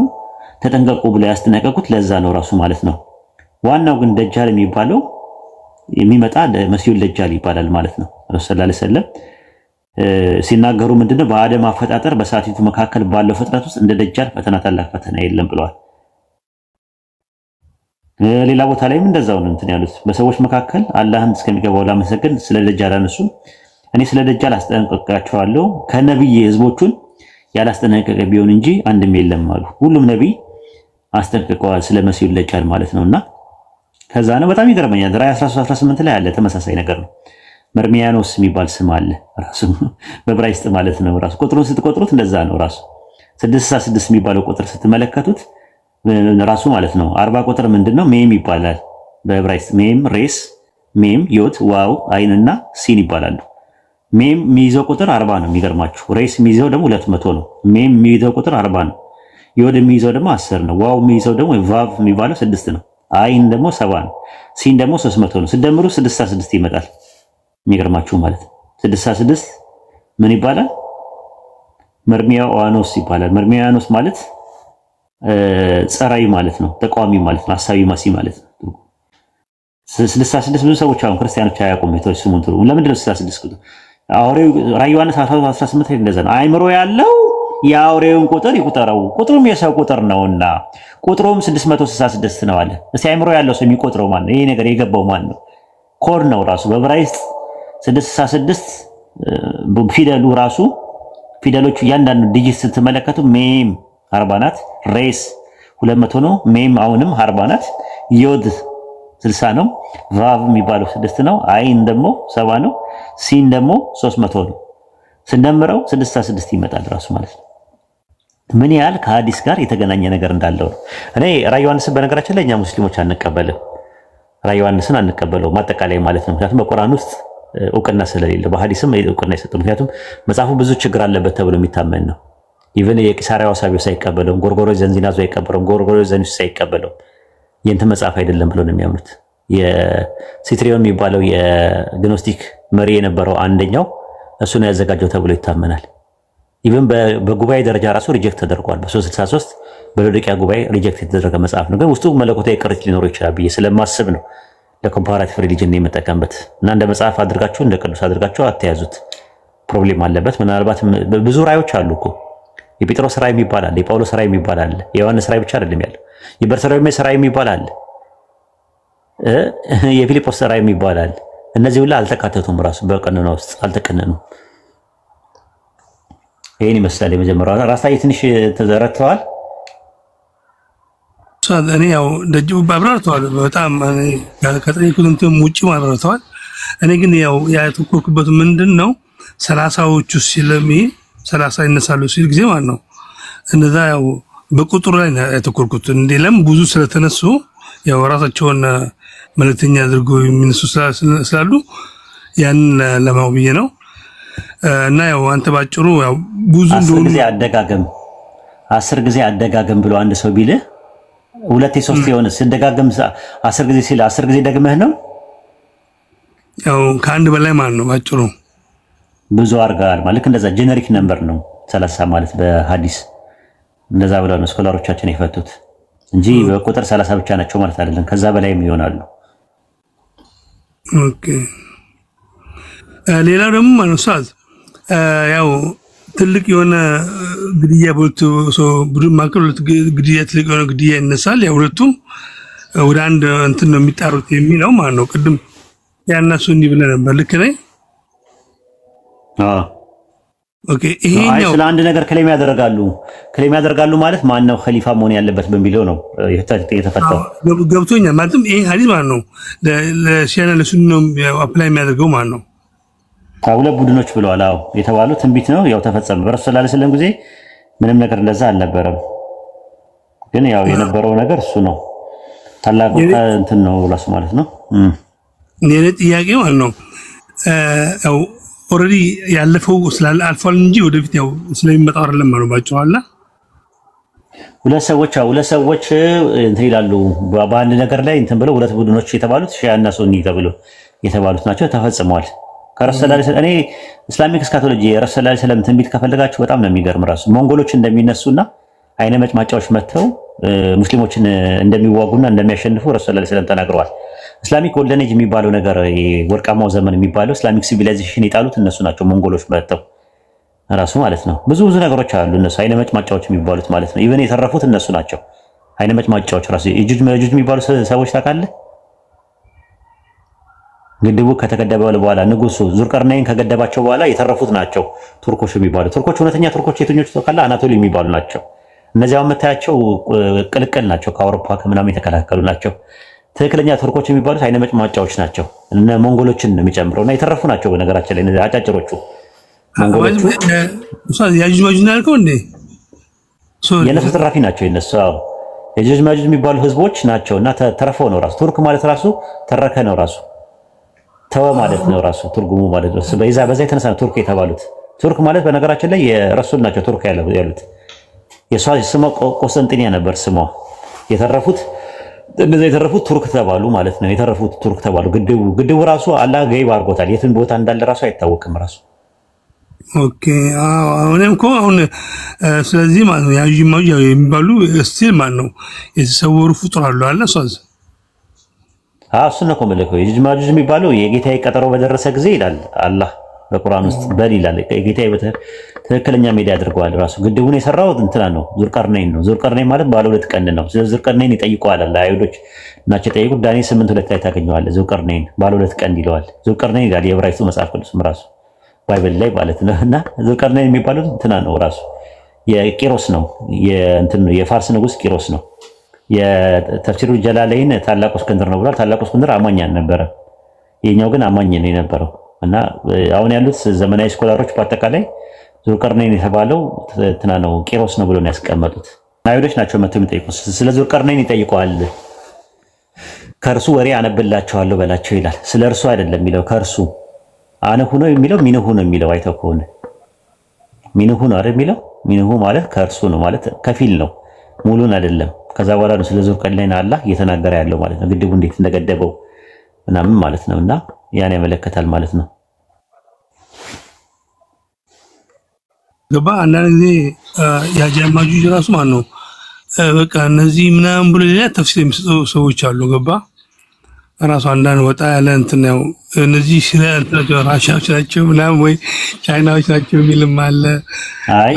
ተጠንቀቁ ብሎ ያስተነቀቁት ለዛ ነው ራሱ ማለት ነው። ዋናው ግን ደጃል የሚባለው የሚመጣ መሲሁል ደጃል ይባላል ማለት ነው። ረሱል ሰለላሁ ዐለይሂ ወሰለም ሲናገሩ ምንድነው በአደም አፈጣጠር በሳቲቱ መካከል ባለው ፍጥረት ውስጥ እንደ ደጃል ፈተና ታላቅ ፈተና የለም ብለዋል። ሌላ ቦታ ላይም እንደዛው ነው እንትን ያሉት በሰዎች መካከል አላህን እስከሚገባው ለማሰገድ ስለ ደጃል አነሱ። እኔ ስለ ደጃል አስጠነቅቃቸዋለሁ ከነብይ ህዝቦቹን ያላስጠነቀቀ ቢሆን እንጂ አንድም የለም አሉ። ሁሉም ነብይ አስጠንቅቀዋል ስለ መሲሁ ደጃል ማለት ነውና ከዛ ነው በጣም ይገርመኛል። ራእይ 13:18 ላይ አለ ተመሳሳይ ነገር ነው። መርሚያኖስ የሚባል ስም አለ ራሱ በዕብራይስጥ ማለት ነው። ራሱ ቁጥሩን ስትቆጥሩት እንደዛ ነው። ራሱ 666 የሚባለው ቁጥር ስትመለከቱት ራሱ ማለት ነው። 40 ቁጥር ምንድነው ሜም ይባላል በዕብራይስጥ ሜም ሬስ ሜም ዮት ዋው አይንና ሲን ይባላሉ። ሜም የሚይዘው ቁጥር 40 ነው የሚገርማችሁ። ሬስ የሚይዘው ደግሞ 200 ነው። ሜም የሚይዘው ቁጥር 40 ነው። ዮድ የሚይዘው ደግሞ 10 ነው። ዋው የሚይዘው ደግሞ ቫቭ የሚባለው 6 ነው። አይን ደግሞ 70 ነው። ሲን ደግሞ 300 ነው። ሲደምሩ 66 ይመጣል። የሚገርማችሁ ማለት 66 ምን ይባላል? መርሚያኖስ ይባላል። መርሚያኖስ ማለት ጸራይ ማለት ነው። ተቃዋሚ ማለት ነው። ሐሳቢ ማሲ ማለት ነው። 66 ብዙ ሰዎች አሁን ክርስቲያኖች አያውቁም የተወሰኑን ትሩ ለምንድን ነው 66 ቁጥር? አውሬው ራዕይ ዮሐንስ 18 ላይ እንደዛ ነው። አይምሮ ያለው የአውሬውን ቁጥር ይቁጠረው ቁጥሩም የሰው ቁጥር ነውና ቁጥሩም 666 ነው አለ። እስቲ አይምሮ ያለው ሰው የሚቆጥረው ማን ነው? ይሄ ነገር የገባው ማን ነው? ኮድ ነው ራሱ በዕብራይስጥ 666 ፊደሉ ራሱ ፊደሎቹ እያንዳንዱ ዲጂት ስትመለከቱ ሜም 40 ናት፣ ሬስ 200 ነው፣ ሜም አሁንም 40 ናት፣ ዮድ 60 ነው፣ ቫቭ የሚባለው 6 ነው፣ አይን ደግሞ 70 ነው፣ ሲን ደግሞ 300 ነው። ስንደምረው 66 ይመጣል ራሱ ማለት ነው። ምን ያህል ከሐዲስ ጋር የተገናኘ ነገር እንዳለው ነው። እኔ ራዕይ ዮሐንስን በነገራችን ላይ እኛ ሙስሊሞች አንቀበልም። ራዕይ ዮሐንስን አንቀበለው ማጠቃላይ ማለት ነው። ምክንያቱም በቁርአን ውስጥ እውቅና ስለሌለ በሐዲስም እውቅና አይሰጥም። ምክንያቱም መጽሐፉ ብዙ ችግር አለበት ተብሎ የሚታመን ነው። ኢቭን የቂሳሪያው አሳቢው ሳይቀበለው ጎርጎርዮስ ዘንዚናዞ አይቀበለው ጎርጎርዮስ ዘኒስ ሳይቀበለው የእንትን መጽሐፍ አይደለም ብሎ ነው የሚያምኑት። የሲትሪዮን የሚባለው የግኖስቲክ መሪ የነበረው አንደኛው እሱ ነው ያዘጋጀው ተብሎ ይታመናል። ኢቭን በጉባኤ ደረጃ ራሱ ሪጀክት ተደርጓል። በ363 በሎዶቅያ ጉባኤ ሪጀክት የተደረገ መጽሐፍ ነው። ግን ውስጡ መለኮታዊ ቅርጽ ሊኖረው ይችላል ብዬ ስለማስብ ነው ለኮምፓራቲቭ ሪሊጅን ነው የምጠቀምበት እና እንደ መጽሐፍ አድርጋችሁ እንደ ቅዱስ አድርጋችሁ አትያዙት። ፕሮብሌም አለበት። ምናልባት ብዙ ራእዮች አሉ እኮ የጴጥሮስ ራእይ የሚባል አለ፣ የጳውሎስ ራእይ የሚባል አለ፣ የዮሐንስ ራእይ ብቻ አይደለም ያለው። የበርተሎሜዎስ ራእይ የሚባል አለ፣ የፊልጶስ ራእይ የሚባል አለ። እነዚህ ሁሉ አልተካተቱም፣ ራሱ በቀኖና ውስጥ አልተቀነኑም። ይሄን ይመስላል የመጀመሪያው ራስታይ ትንሽ ተዘረተዋል። እኔ ያው ደጅ አብራርተዋል በጣም ከጠየቁት እንትን ውጪ አብራርተዋል። እኔ ግን ያው ያተኮርኩበት ምንድነው 30ዎቹ ሲለሚ 30 ይነሳሉ ሲል ጊዜ ማለት ነው። እነዛ ያው በቁጥሩ ላይ ያተኮርኩት እንደለም ብዙ ስለተነሱ ያው ራሳቸውን መልእክተኛ አድርገው የሚነሱ ስላሉ ያን ለማውብዬ ነው። እና ያው አንተ ባጭሩ ያው ብዙ 10 ጊዜ አደጋገም ብሎ አንድ ሰው ቢልህ ሁለቴ ሶስቴ የሆነ ሲደጋገም 10 ጊዜ ሲል 10 ጊዜ ደግመህ ነው ያው ከአንድ በላይ ማለት ነው ባጭሩ ብዙ አርጋል ማለት እንደዛ ጄነሪክ ነምበር ነው 30 ማለት በሐዲስ እንደዛ ብለው ነው ስኮላሮቻችን የፈቱት እንጂ በቁጥር 30 ብቻ ናቸው ማለት አይደለም ከዛ በላይም ይሆናሉ ኦኬ ሌላው ደግሞ ማንሳት ያው ትልቅ የሆነ ግድያ ቦልቶ ቡድን ማከሉ ግድያ ትልቅ የሆነ ግድያ ይነሳል ያውለቱም ወደ አንድ እንትን ነው የሚጣሩት የሚለው ማለት ነው ቅድም ያናሱ እንዲ ብለ ነበር ልክ ነኝ ኦኬ ይሄኛው ስለ አንድ ነገር ክሌም ያደርጋሉ ማለት ማን ነው ኸሊፋ መሆን ያለበት በሚለው ነው የተፈታው ገብቶኛል ማለትም ይሄ ሐዲስ ማለት ነው ለሲያና ለሱኒ ነው አፕላይ የሚያደርገው ማለት ነው ሁለት ቡድኖች ብለዋል አዎ የተባለው ትንቢት ነው ያው ተፈጸመ በረሱል ሰለላሁ ዐለይሂ ወሰለም ጊዜ ምንም ነገር እንደዛ አልነበረም ግን ያው የነበረው ነገር እሱ ነው ታላቁ እንትን ነው ራሱ ማለት ነው የኔ ጥያቄ ማለት ነው ያው ኦሬዲ ያለፈው ስላል አልፏል እንጂ ወደፊት ያው ስለሚመጣው አይደለም ማለት ባጭው አላ ሁለት ሰዎች እንትን ይላሉ በአንድ ነገር ላይ እንትን ብለው ሁለት ቡድኖች የተባሉት ሺዓና ሱኒ ተብሎ የተባሉት ናቸው ተፈጽመዋል ከረሱል እኔ እስላሚክ ስካቶሎጂ የረሱል ሰለላሁ ትንቢት ከፈለጋችሁ በጣም ነው የሚገርም ራሱ ሞንጎሎች እንደሚነሱና አይነ መጭማጫዎች መተው ሙስሊሞችን እንደሚዋጉና እንደሚያሸንፉ ረሱል ሰለላሁ ተናግረዋል እስላሚክ ጎልደን ኤጅ የሚባለው ነገር ወርቃማው ዘመን የሚባለው እስላሚክ ሲቪላይዜሽን የጣሉት እነሱ ናቸው ሞንጎሎች መተው ራሱ ማለት ነው ብዙ ነገሮች አሉ እነሱ አይነ መጭማጫዎች የሚባሉት ማለት ነው ኢቭን የተረፉት እነሱ ናቸው አይነ መጭማጫዎች ራሱ የጁጅ የሚባሉ ሰዎች ታውቃለህ ግድቡ ከተገደበ በኋላ ንጉሱ ዙልቀርነይን ከገደባቸው በኋላ የተረፉት ናቸው ቱርኮች የሚባሉ ቱርኮች እውነተኛ ቱርኮች የትኞቹ ተካላ አናቶሊ የሚባሉ ናቸው እነዚያው መታያቸው ቅልቅል ናቸው ከአውሮፓ ከምናምን የተከላከሉ ናቸው ትክክለኛ ቱርኮች የሚባሉት አይነ መጭማጫዎች ናቸው እነ ሞንጎሎችን የሚጨምረውና የተረፉ ናቸው በነገራችን ላይ አጫጭሮቹ ሞንጎሎቹ ያጁጅ ማጁጅ ናልከው እንዴ የነሱ ተራፊ ናቸው የነሱ የጁጅ ማጁጅ የሚባሉ ህዝቦች ናቸውና ተረፈው ነው ራሱ ቱርክ ማለት ራሱ ተረከ ነው ራሱ ተወ ማለት ነው ራሱ ትርጉሙ ማለት ነው በዛ የተነሳ ነው ቱርክ የተባሉት ቱርክ ማለት በነገራችን ላይ የረሱል ናቸው ቱርክ ያሉት የሷ ስሟ ቆስጠንጢንያ ነበር ስሟ የተረፉት እነዚህ የተረፉት ቱርክ ተባሉ ማለት ነው የተረፉት ቱርክ ተባሉ ግድቡ ራሱ አላህ ገይብ አድርጎታል የትን ቦታ እንዳለ ራሱ አይታወቅም ራሱ ኦኬ አሁን ስለዚህ ማለት ነው ያጁጅ ማጁጅ የሚባሉ ስቲል ማለት ነው የተሰወሩ ፍጡራን አለ ሷዝ እሱ ነው ኮመለከው የጁጅ ማጁጅ የሚባለው የጌታዬ ቀጠሮ በደረሰ ጊዜ ይላል አላህ በቁርአን ውስጥ በል ይላል የጌታዬ ትክክለኛ ሜዳ ያድርገዋል ራሱ ግድቡን የሰራው እንትና ነው ዙልቀርነይን ነው ዙልቀርነይን ማለት ባለ ሁለት ቀን ነው ስለዚህ ዙልቀርነይን ይጠይቀዋል አይሁዶች ናቸው ጠይቁት ዳንኤል 8:2 ላይ ታገኘዋለህ ዙልቀርነይን ባለ ሁለት ቀን ይለዋል ዙልቀርነይን ይላል የዕብራይስጡ መጽሐፍ ቅዱስም ራሱ ባይብል ላይ ማለት ነውና ዙልቀርነይን የሚባለው እንትና ነው ራሱ የቂሮስ ነው የእንትን የፋርስ ንጉስ ቂሮስ ነው የተፍሲሩ ጀላለይን ታላቁ እስክንድር ነው ብሏል ታላቁ እስክንድር አማኝ ነበር የኛው ግን አማኝ ነው የነበረው እና አሁን ያሉት ዘመናዊ ስኮላሮች በአጠቃላይ ዙልቀርነይን የተባለው እንትና ነው ቂሮስ ነው ብሎ ነው ያስቀመጡት አይሁዶች ናቸው መጥተው የሚጠይቁት ስለ ዙልቀርነይን ይጠይቀዋል ከርሱ ወሬ አነብላቸዋለሁ በላቸው ይላል ስለ እርሱ አይደለም የሚለው ከርሱ አነሁ ነው የሚለው ሚነሁ ነው የሚለው አይተው ከሆነ ሚነሁ ነው አይደል የሚለው ሚነሁ ማለት ከርሱ ነው ማለት ከፊል ነው ሙሉን አይደለም ከዛ በኋላ ነው ስለ ዙልቀርነይን አላህ እየተናገረ ያለው ማለት ነው ግድቡ እንዴት እንደገደበው ምናምን ማለት ነውና ያን ያመለከታል ማለት ነው ገባ አንዳንድ ጊዜ ያጁጅ ማጁጅ ራሱ ማለት ነው በቃ እነዚህ ምናምን ብሎ ሌላ ተፍሲር የሚሰጡ ሰዎች አሉ ገባ ራሱ አንዳንድ ወጣ ያለ እንትን ነው እነዚህ ራሻዎች ናቸው ምናምን ወይ ቻይናዎች ናቸው የሚልም አለ አይ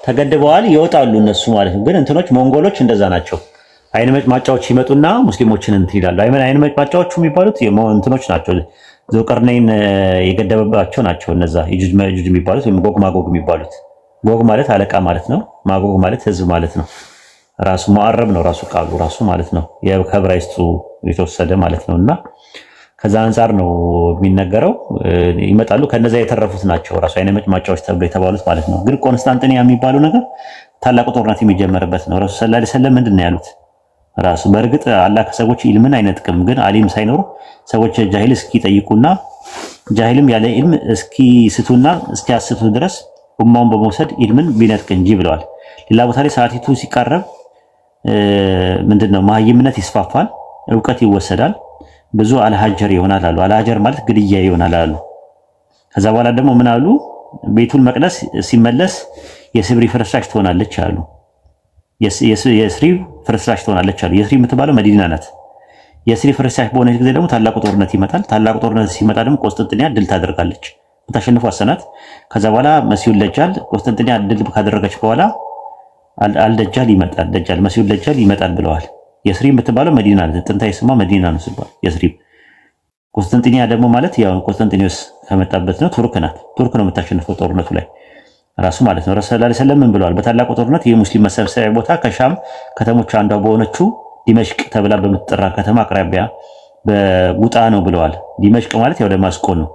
ተገድበዋል ይወጣሉ እነሱ ማለት ነው ግን እንትኖች ሞንጎሎች እንደዛ ናቸው አይነ መጭማጫዎች ይመጡና ሙስሊሞችን እንትን ይላሉ አይነ መጭማጫዎቹ የሚባሉት እንትኖች ናቸው ዙልቀርነይን የገደበባቸው ናቸው እነዛ የጁጅ ማጁጅ የሚባሉት ወይም ጎግ ማጎግ የሚባሉት ጎግ ማለት አለቃ ማለት ነው ማጎግ ማለት ህዝብ ማለት ነው ራሱ ሙአረብ ነው ራሱ ቃሉ ራሱ ማለት ነው የዕብራይስጡ የተወሰደ ማለት ነውና ከዛ አንፃር ነው የሚነገረው ይመጣሉ ከነዛ የተረፉት ናቸው ራሱ አይነ መጭማጫዎች ተብሎ የተባሉት ማለት ነው ግን ቆንስታንቲኒያ የሚባለው ነገር ታላቁ ጦርነት የሚጀመርበት ነው ረሱል ሰለላሁ ዐለይሂ ወሰለም ምንድነው ያሉት ራሱ በእርግጥ አላህ ከሰዎች ኢልምን አይነጥቅም ግን አሊም ሳይኖር ሰዎች ጃሂል እስኪጠይቁና ጃሂልም ያለ ኢልም እስኪስቱና እስኪያስቱ ድረስ ኡማውን በመውሰድ ኢልምን ቢነጥቅ እንጂ ብለዋል ሌላ ቦታ ላይ ሰዓቲቱ ሲቃረብ ምንድነው መሀይምነት ይስፋፋል፣ ዕውቀት ይወሰዳል፣ ብዙ አልሃጀር ይሆናል አሉ። አልሃጀር ማለት ግድያ ይሆናል አሉ። ከዛ በኋላ ደግሞ ምን አሉ? ቤቱል መቅደስ ሲመለስ የስብሪ ፍርስራሽ ትሆናለች አሉ። የስሪ ፍርስራሽ ትሆናለች አሉ። የስሪ የምትባለው መዲና ናት። የስሪ ፍርስራሽ በሆነች ጊዜ ደግሞ ታላቁ ጦርነት ይመጣል። ታላቁ ጦርነት ሲመጣ ደግሞ ቆስጠንጥንያ ድል ታደርጋለች፣ የምታሸንፈው አሰናት። ከዛ በኋላ መሲሁል ደጃል ቆስጠንጥንያ ድል ካደረገች በኋላ አልደጃል ይመጣል፣ ደጃል መሲሁል ደጃል ይመጣል ብለዋል። የስሪ የምትባለው መዲና ናት። ጥንታዊ ስሟ መዲና ነው ሲባል የስሪ። ቆስጠንጥንያ ደግሞ ማለት ያው ቆስጠንጢኖስ ከመጣበት ነው፣ ቱርክ ናት። ቱርክ ነው የምታሸንፈው ጦርነቱ ላይ ራሱ ማለት ነው። ረሱል ሰለላሁ ዐለይሂ ወሰለም ምን ብለዋል? በታላቁ ጦርነት የሙስሊም መሰብሰቢያ ቦታ ከሻም ከተሞች አንዷ በሆነችው ዲመሽቅ ተብላ በምትጠራ ከተማ አቅራቢያ በጉጣ ነው ብለዋል። ዲመሽቅ ማለት ያው ደማስቆ ነው።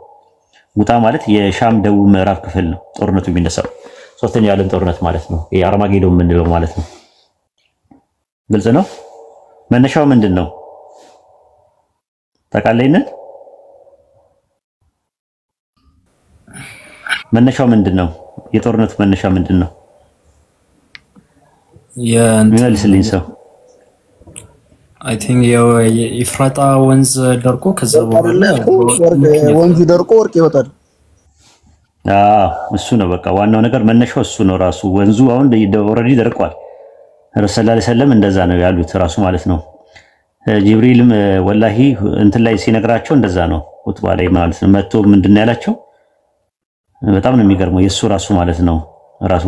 ጉጣ ማለት የሻም ደቡብ ምዕራብ ክፍል ነው ጦርነቱ የሚነሳው። ሶስተኛው የዓለም ጦርነት ማለት ነው። የአርማጌዶን የምንለው ማለት ነው። ግልጽ ነው። መነሻው ምንድን ነው? ታውቃለህ? መነሻው ምንድን ነው? የጦርነቱ መነሻ ምንድን ነው? የሚመልስልኝ ሰው አይ ቲንክ የኢፍራጣ ወንዝ ደርቆ ከዛ በኋላ ወንዙ ደርቆ ወርቅ ይወጣል። እሱ ነው በቃ ዋናው ነገር መነሻው እሱ ነው ራሱ። ወንዙ አሁን ኦልሬዲ ደርቋል። ረሱል ሰለላሁ ዐለይሂ ወሰለም እንደዛ ነው ያሉት ራሱ ማለት ነው። ጅብሪልም ወላሂ እንትን ላይ ሲነግራቸው እንደዛ ነው ኹጥባ ላይ ማለት ነው። መጥቶ ምንድነው ያላቸው? በጣም ነው የሚገርመው የሱ ራሱ ማለት ነው። ራሱ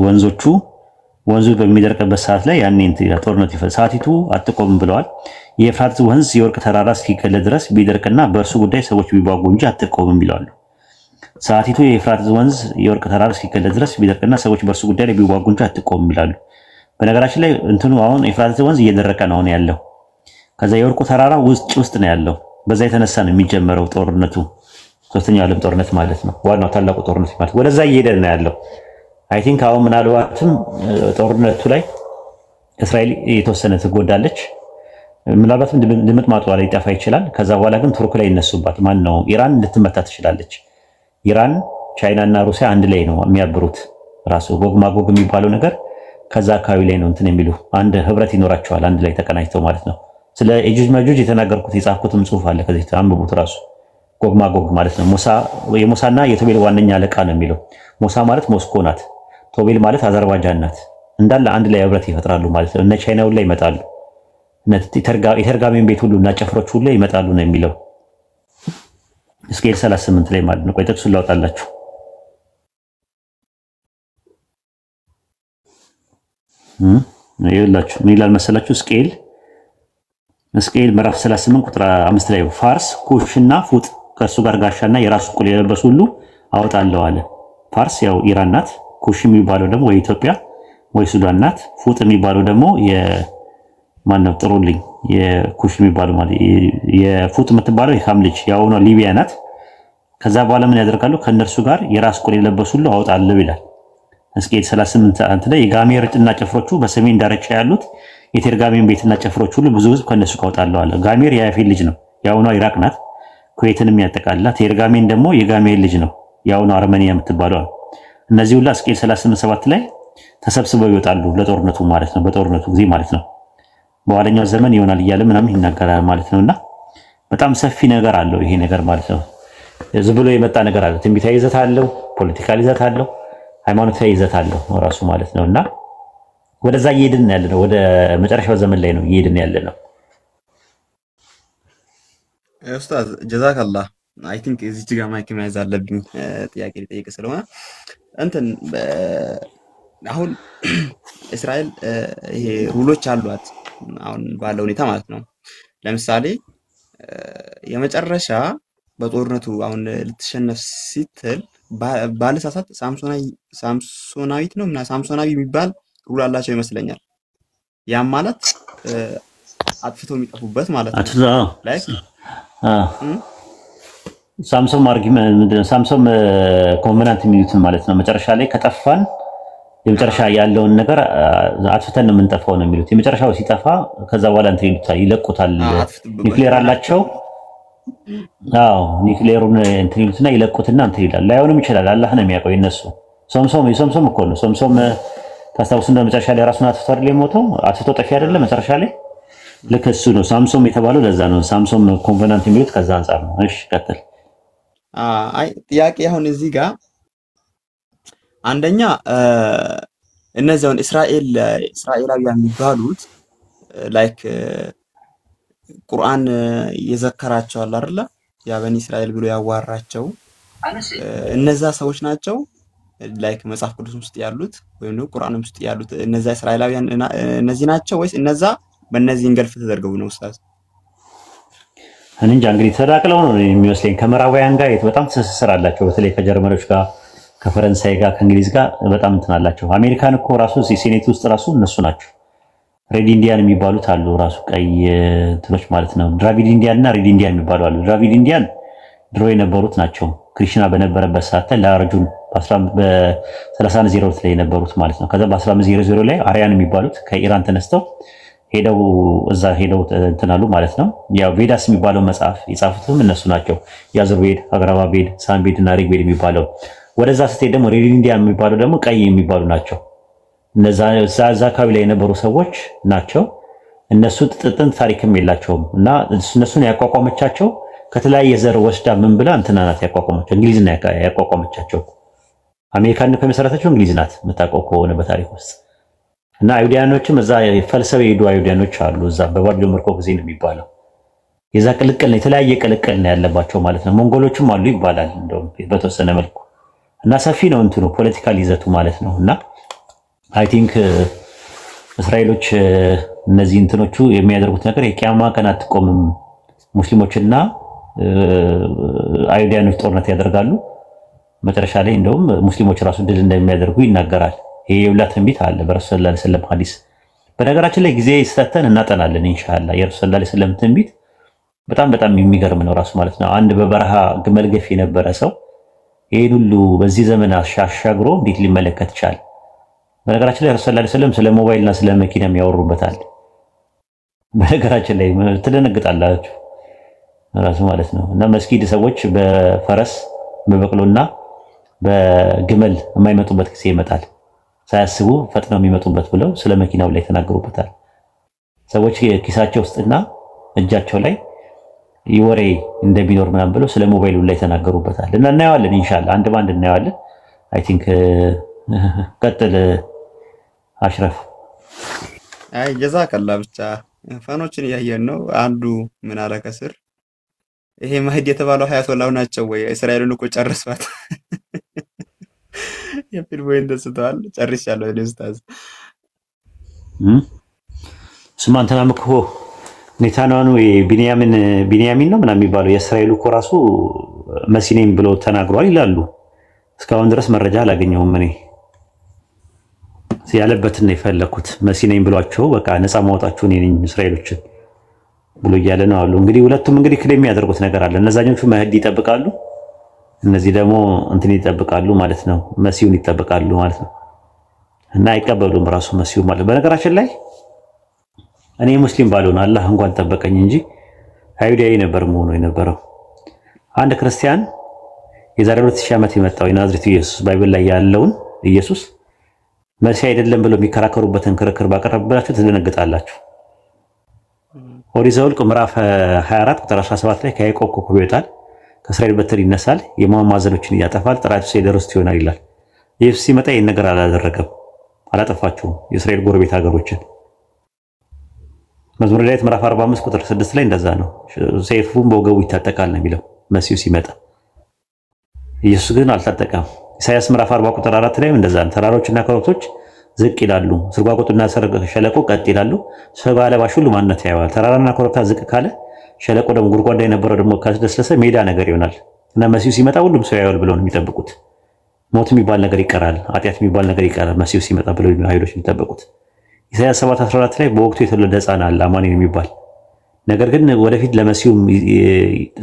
ወንዙ በሚደርቅበት ሰዓት ላይ ያኔ ጦርነት ይፈል ሰዓቲቱ አትቆም ብለዋል። የኤፍራጥስ ወንዝ የወርቅ ተራራ እስኪገለጥ ድረስ ቢደርቅና በእርሱ ጉዳይ ሰዎች ቢጓጉ እንጂ አትቆምም ይላሉ። ሰዓቲቱ የኤፍራጥስ ወንዝ የወርቅ ተራራ እስኪገለጥ ድረስ ቢደርቅና ሰዎች በእርሱ ጉዳይ ላይ ቢጓጉ እንጂ አትቆምም ይላሉ። በነገራችን ላይ እንትኑ አሁን ኤፍራጥስ ወንዝ እየደረቀ ነው ያለው። ከዛ የወርቁ ተራራ ውስጥ ነው ያለው። በዛ የተነሳ ነው የሚጀመረው ጦርነቱ። ሶስተኛው ዓለም ጦርነት ማለት ነው። ዋናው ታላቁ ጦርነት ማለት ወደዛ እየሄደ ነው ያለው። አይ ቲንክ አሁን ምናልባትም ጦርነቱ ላይ እስራኤል የተወሰነ ትጎዳለች። ምናልባትም ድምጥማጧ ላይ ሊጠፋ ይችላል። ከዛ በኋላ ግን ቱርክ ላይ ይነሱባት ማነው ኢራን ልትመታ ትችላለች። ኢራን፣ ቻይና እና ሩሲያ አንድ ላይ ነው የሚያብሩት። ራሱ ጎግ ማጎግ የሚባለው ነገር ከዛ አካባቢ ላይ ነው እንትን የሚሉ አንድ ህብረት ይኖራቸዋል አንድ ላይ ተቀናጅተው ማለት ነው። ስለ ኤጁጅ ማጁጅ የተናገርኩት የጻፍኩትም ጽሁፍ አለ። ከዚህ አንብቡት ራሱ ጎግ ማጎግ ማለት ነው። የሞሳና የቶቤል ዋነኛ አለቃ ነው የሚለው። ሞሳ ማለት ሞስኮ ናት። ቶቤል ማለት አዘርባይጃን ናት። እንዳለ አንድ ላይ ህብረት ይፈጥራሉ ማለት ነው። እነ ቻይናው ላይ ይመጣሉ። የተርጋሚን ቤት ሁሉ እና ጨፍሮች ሁሉ ይመጣሉ ነው የሚለው ሕዝቅኤል 38 ላይ ማለት ነው። ቆይ ጥቅሱን ላውጣላችሁ። ይኸውላችሁ ምን ይላል መሰላችሁ? ሕዝቅኤል ምዕራፍ 38 ቁጥር 5 ላይ ፋርስ፣ ኩሽና ፉጥ ከእሱ ጋር ጋሻና የራሱ ቁል የለበሱ ሁሉ አወጣለሁ አለ። ፋርስ ያው ኢራን ናት። ኩሽ የሚባለው ደግሞ ወይ ኢትዮጵያ ወይ ሱዳን ናት። ፉጥ የሚባለው ደግሞ የማነው ጥሩልኝ የኩሽ የሚባለው ማለት የፉጥ የምትባለው የካም ልጅ ያው ነው ሊቢያ ናት። ከዛ በኋላ ምን ያደርጋሉ? ከነርሱ ጋር የራስ ቁል የለበሱ ሁሉ አወጣለሁ ይላል ሕዝቅኤል 38 አንተ ላይ የጋሜር እና ጨፍሮቹ በሰሜን ዳርቻ ያሉት የቴርጋሜን ቤትና ጨፍሮቹ ሁሉ ብዙ ህዝብ ከነሱ ካወጣለሁ አለ። ጋሜር የያፌት ልጅ ነው። ያው ነው ኢራቅ ናት። ኩዌትንም ያጠቃልላል። ቴርጋሜን ደግሞ የጋሜር ልጅ ነው። ያው ነው አርሜኒያ የምትባለው። እነዚህ ሁሉ ሕዝቅኤል 38:7 ላይ ተሰብስበው ይወጣሉ ለጦርነቱ ማለት ነው። በጦርነቱ ጊዜ ማለት ነው። በኋለኛው ዘመን ይሆናል እያለ ምናምን ይናገራል ማለት ነውና በጣም ሰፊ ነገር አለው ይሄ ነገር ማለት ነው። ዝም ብሎ የመጣ ነገር አለ። ትንቢታዊ ይዘት አለው፣ ፖለቲካል ይዘት አለው፣ ሃይማኖታዊ ይዘት አለው ራሱ ማለት ነውና ወደዛ እየሄድን ያለነው ወደ መጨረሻው ዘመን ላይ ነው እየሄድን ያለነው። ኡስታዝ ጀዛከላህ። አይ ቲንክ እዚህ ጋር ማይክ መያዝ አለብኝ ጥያቄ ሊጠይቅ ስለሆነ እንትን አሁን እስራኤል ይሄ ሩሎች አሏት አሁን ባለው ሁኔታ ማለት ነው። ለምሳሌ የመጨረሻ በጦርነቱ አሁን ልትሸነፍ ሲትል ባለሳሳት ሳምሶናዊት ነው እና ሳምሶናዊ የሚባል ሩል አላቸው ይመስለኛል። ያም ማለት አጥፍተው የሚጠፉበት ማለት ነው። ላይክ ሳምሶን አርጊመንት ምንድነው? ሳምሶን ኮንቨናንት የሚሉትን ማለት ነው። መጨረሻ ላይ ከጠፋን የመጨረሻ ያለውን ነገር አጥፍተን ነው የምንጠፋው ነው የሚሉት። የመጨረሻው ሲጠፋ ከዛ በኋላ እንትን ይለቁታል። ኒውክሌር አላቸው። አዎ ኒውክሌሩን እንትን ይሉትና ይለቁትና እንትን ይላል። ላይሆንም ይችላል። አላህ ነው የሚያውቀው። እነሱ ሶምሶም እኮ ነው። ሶምሶም ታስታውሱ እንደ መጨረሻ ላይ ራሱን አጥፍቶ አይደል የሞተው? አጥፍቶ ጠፊ አይደለ መጨረሻ ላይ ልክ እሱ ነው ሳምሶም የተባለው ለዛ ነው። ሳምሶም ኮንቨናንት የሚሉት ከዛ አንፃር ነው። እሺ ቀጥል። አይ ጥያቄ አሁን እዚህ ጋር አንደኛ እነዚያውን እስራኤላውያን የሚባሉት ላይክ ቁርአን የዘከራቸዋል አይደለ? ያ በኒ እስራኤል ብሎ ያዋራቸው እነዛ ሰዎች ናቸው ላይክ መጽሐፍ ቅዱስ ውስጥ ያሉት ወይም ነው ቁርአን ውስጥ ያሉት እነዛ እስራኤላውያን እነዚህ ናቸው ወይስ እነዛ በእነዚህ እንገልፍ ተደርገው ነው ኡስታዝ? እንጃ እንግዲህ ተዳቅለው ነው የሚመስለኝ። ከምዕራባውያን ጋር በጣም ትስስር አላቸው። በተለይ ከጀርመኖች ጋር፣ ከፈረንሳይ ጋር፣ ከእንግሊዝ ጋር በጣም እንትን አላቸው። አሜሪካን እኮ ራሱ ሴኔት ውስጥ ራሱ እነሱ ናቸው። ሬድ ኢንዲያን የሚባሉት አሉ ራሱ ቀይ እንትኖች ማለት ነው። ድራቪድ ኢንዲያን እና ሬድ ኢንዲያን የሚባሉ አሉ። ድራቪድ ኢንዲያን ድሮ የነበሩት ናቸው። ክሪሽና በነበረበት ሰዓት ላይ ላርጁን በ3102 ላይ የነበሩት ማለት ነው። ከዛ በ1500 ላይ አርያን የሚባሉት ከኢራን ተነስተው ሄደው እንትናሉ ማለት ነው። ያው ቬዳስ የሚባለው መጽሐፍ የጻፉትም እነሱ ናቸው። ያዝርቤድ፣ አግራባቤድ፣ ሳንቤድ እና ሪግቤድ የሚባለው። ወደዛ ስትሄድ ደግሞ ሬድ ኢንዲያን የሚባለው ደግሞ ቀይ የሚባሉ ናቸው። እነዛ አካባቢ ላይ የነበሩ ሰዎች ናቸው። እነሱ ጥንት ታሪክም የላቸውም እና እነሱን ያቋቋመቻቸው ከተለያየ ዘር ወስዳ ምን ብላ እንትና ናት ያቋቋመቻቸው። እንግሊዝ ናት ያቋቋመቻቸው። አሜሪካን ከመሰረተችው እንግሊዝ ናት የምታውቀው ከሆነ በታሪክ ውስጥ እና አይሁዳኖችም እዛ ፈልሰው የሄዱ አይሁዳኖች አሉ። እዛ በባቢሎን ምርኮ ጊዜ ነው የሚባለው። የዛ ቅልቅል ነው የተለያየ ቅልቅል ነው ያለባቸው ማለት ነው። ሞንጎሎችም አሉ ይባላል እንደውም በተወሰነ መልኩ እና ሰፊ ነው እንትኑ ፖለቲካል ይዘቱ ማለት ነው። እና አይ ቲንክ እስራኤሎች እነዚህ እንትኖቹ የሚያደርጉት ነገር የቂያማ ቀን አትቆምም፣ ሙስሊሞችና አይሁዳኖች ጦርነት ያደርጋሉ። መጨረሻ ላይ እንደውም ሙስሊሞች ራሱ ድል እንደሚያደርጉ ይናገራል። ይሄ የውላ ትንቢት አለ በረሱል ሰለላሁ ዐለይሂ ወሰለም ሐዲስ። በነገራችን ላይ ጊዜ ሰተን እናጠናለን ኢንሻአላህ። የረሱል ሰለላሁ ዐለይሂ ወሰለም ትንቢት በጣም የሚገርም ነው ራሱ ማለት ነው። አንድ በበረሃ ግመል ገፍ የነበረ ሰው ይሄን ሁሉ በዚህ ዘመን አሻግሮ እንዴት ሊመለከት ይችላል? በነገራችን ላይ ረሱል ሰለላሁ ዐለይሂ ወሰለም ስለ ሞባይልና ስለ መኪናም ያወሩበታል። በነገራችን ላይ ትደነግጣላችሁ ራሱ ማለት ነው። እና መስጊድ ሰዎች በፈረስ በበቅሎና በግመል የማይመጡበት ጊዜ ይመጣል፣ ሳያስቡ ፈጥነው የሚመጡበት ብለው ስለ መኪናው ላይ ተናገሩበታል። ሰዎች ኪሳቸው ውስጥና እጃቸው ላይ ይወሬ እንደሚኖር ምናምን ብለው ስለ ሞባይሉ ላይ ተናገሩበታል። እና እናየዋለን ኢንሻአላህ አንድ ባንድ እናየዋለን። አይ ቲንክ ቀጥል አሽረፍ። አይ ጀዛከላ ብቻ ፈኖችን እያየን ነው። አንዱ ምን አለ ከስር ይሄ ማህዲ የተባለው ሀያቶላው ናቸው ወይ እስራኤልን እኮ ጨርሷት የፊልም ወይ እንደስተዋል ጨርሻለሁ እኔ ኡስታዝ ስማንተናም እኮ ኔታንያሁ ቢንያሚን ነው ምናምን የሚባለው የእስራኤሉ እኮ ራሱ መሲኔም ብሎ ተናግሯል ይላሉ። እስካሁን ድረስ መረጃ አላገኘሁም። እኔ ያለበትን ነው የፈለኩት። መሲኔም ብሏቸው በቃ ነፃ ማውጣቸው እኔ ነኝ እስራኤሎችን ብሎ እያለ ነው አሉ። እንግዲህ ሁለቱም እንግዲህ ክሌም የሚያደርጉት ነገር አለ። እነዛኞቹ መህዲ ይጠብቃሉ፣ እነዚህ ደግሞ እንትን ይጠብቃሉ ማለት ነው። መሲሁን ይጠብቃሉ ማለት ነው። እና አይቀበሉም ራሱ መሲሁ ማለት። በነገራችን ላይ እኔ ሙስሊም ባልሆን አላህ እንኳን ጠበቀኝ እንጂ አይሁዳዊ ነበር መሆኑ የነበረው። አንድ ክርስቲያን የዛሬ 2000 ዓመት የመጣው የናዝሬቱ ኢየሱስ ባይብል ላይ ያለውን ኢየሱስ መሲህ አይደለም ብለው የሚከራከሩበትን ክርክር ባቀረበላችሁ ትደነግጣላችሁ። ኦሪት ዘኍልቍ ምዕራፍ 24 ቁጥር 17 ላይ ከያዕቆብ ኮከብ ይወጣል፣ ከእስራኤል በትር ይነሳል፣ የሞዓብ ማዕዘኖችን ያጠፋል፣ ጠላቶች የደረሱት ይሆናል ይላል። ኢየሱስ ሲመጣ ይህን ነገር አላደረገም፣ አላጠፋቸውም የእስራኤል ጎረቤት ሀገሮችን። መዝሙረ ዳዊት ምዕራፍ 45 ቁጥር 6 ላይ እንደዛ ነው። ሰይፉን በወገቡ ይታጠቃል ነው የሚለው መሲሁ ሲመጣ። ኢየሱስ ግን አልታጠቀም። ኢሳይያስ ምዕራፍ 40 ቁጥር 4 ላይ እንደዛ ነው። ተራሮችና ኮረብቶች ዝቅ ይላሉ፣ ስርጓጉጡና ሸለቆ ቀጥ ይላሉ፣ ሰው ባለባሽ ሁሉ ማንነት ያየዋል። ተራራና ኮረብታ ዝቅ ካለ ሸለቆ ደግሞ ጉድጓዳ የነበረው ደግሞ ካስደሰለሰ ሜዳ ነገር ይሆናል። እና መሲሁ ሲመጣ ሁሉም ሰው ያየዋል ብለው ነው የሚጠብቁት። ሞት የሚባል ነገር ይቀራል፣ ኃጢአት የሚባል ነገር ይቀራል መሲሁ ሲመጣ ብለው አይሁዶች የሚጠብቁት። ኢሳይያስ 7:14 ላይ በወቅቱ የተወለደ ሕፃን አለ አማኑኤል የሚባል ነገር ግን ወደፊት ለመሲሁ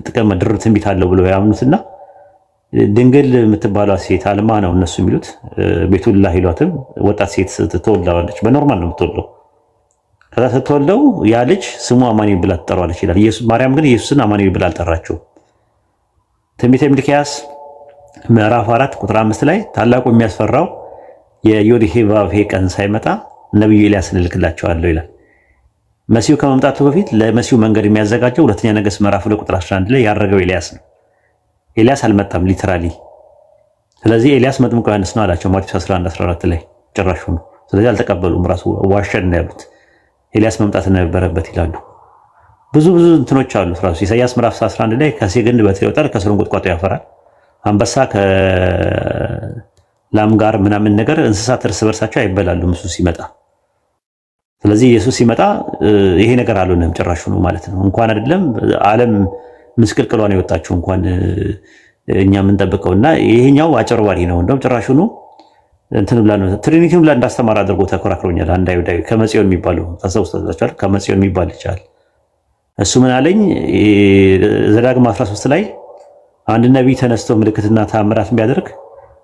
ጥቅም ድርብ ትንቢት አለው ብለው ያምኑትና ድንግል የምትባለው ሴት አልማ ነው እነሱ የሚሉት ቤቱላህ ይሏትም ወጣት ሴት ትወልዳለች። በኖርማል ነው የምትወልደው። ከዛ ስትወልደው ያ ልጅ ስሙ አማኑኤል ብላ ትጠራዋለች ይላል። ማርያም ግን ኢየሱስን አማኑኤል ብላ አልጠራችውም። ትንቢተ ሚልክያስ ምዕራፍ 4 ቁጥር 5 ላይ ታላቁ የሚያስፈራው የዮዲሄ ባብሄ ቀን ሳይመጣ ነብዩ ኤልያስን እልክላቸዋለሁ ይላል። መሲሁ ከመምጣቱ በፊት ለመሲሁ መንገድ የሚያዘጋጀው ሁለተኛ ነገሥት ምዕራፍ 2 ቁጥር 11 ላይ ያረገው ኤልያስ ነው። ኤልያስ አልመጣም ሊተራሊ። ስለዚህ ኤልያስ መጥምቁ ዮሐንስ ነው አላቸው ማቴዎስ 11:14 ላይ ጭራሹ ነው። ስለዚህ አልተቀበሉም። ራሱ ዋሸን ነው ያሉት። ኤልያስ መምጣት ነበረበት ይላሉ። ብዙ እንትኖች አሉ። ራሱ ኢሳይያስ ምዕራፍ 11 ላይ ከሴ ግንድ በትር ይወጣል ከስሩም ቁጥቋጦ ያፈራል። አንበሳ ከላም ጋር ምናምን ነገር እንስሳት እርስ በርሳቸው አይበላሉም እሱ ሲመጣ። ስለዚህ ኢየሱስ ሲመጣ ይሄ ነገር አልሆነም ጭራሹ ነው ማለት ነው። እንኳን አይደለም ዓለም ምስቅልቅሏን የወጣችው እንኳን እኛ የምንጠብቀውና ይሄኛው አጭበርባሪ ነው። እንደውም ጭራሹ ነው እንትን ብላ ነው ትሪኒቲም ብላ እንዳስተማር አድርጎ ተከራክሮኛል። አንድ አይሁዳዊ ከመጽዮን የሚባለው ታስታውሳላችሁ? ከመጽዮን የሚባል ይቻላል። እሱ ምን አለኝ ዘዳግም 13 ላይ አንድ ነብይ ተነስቶ ምልክትና ተአምራት ቢያደርግ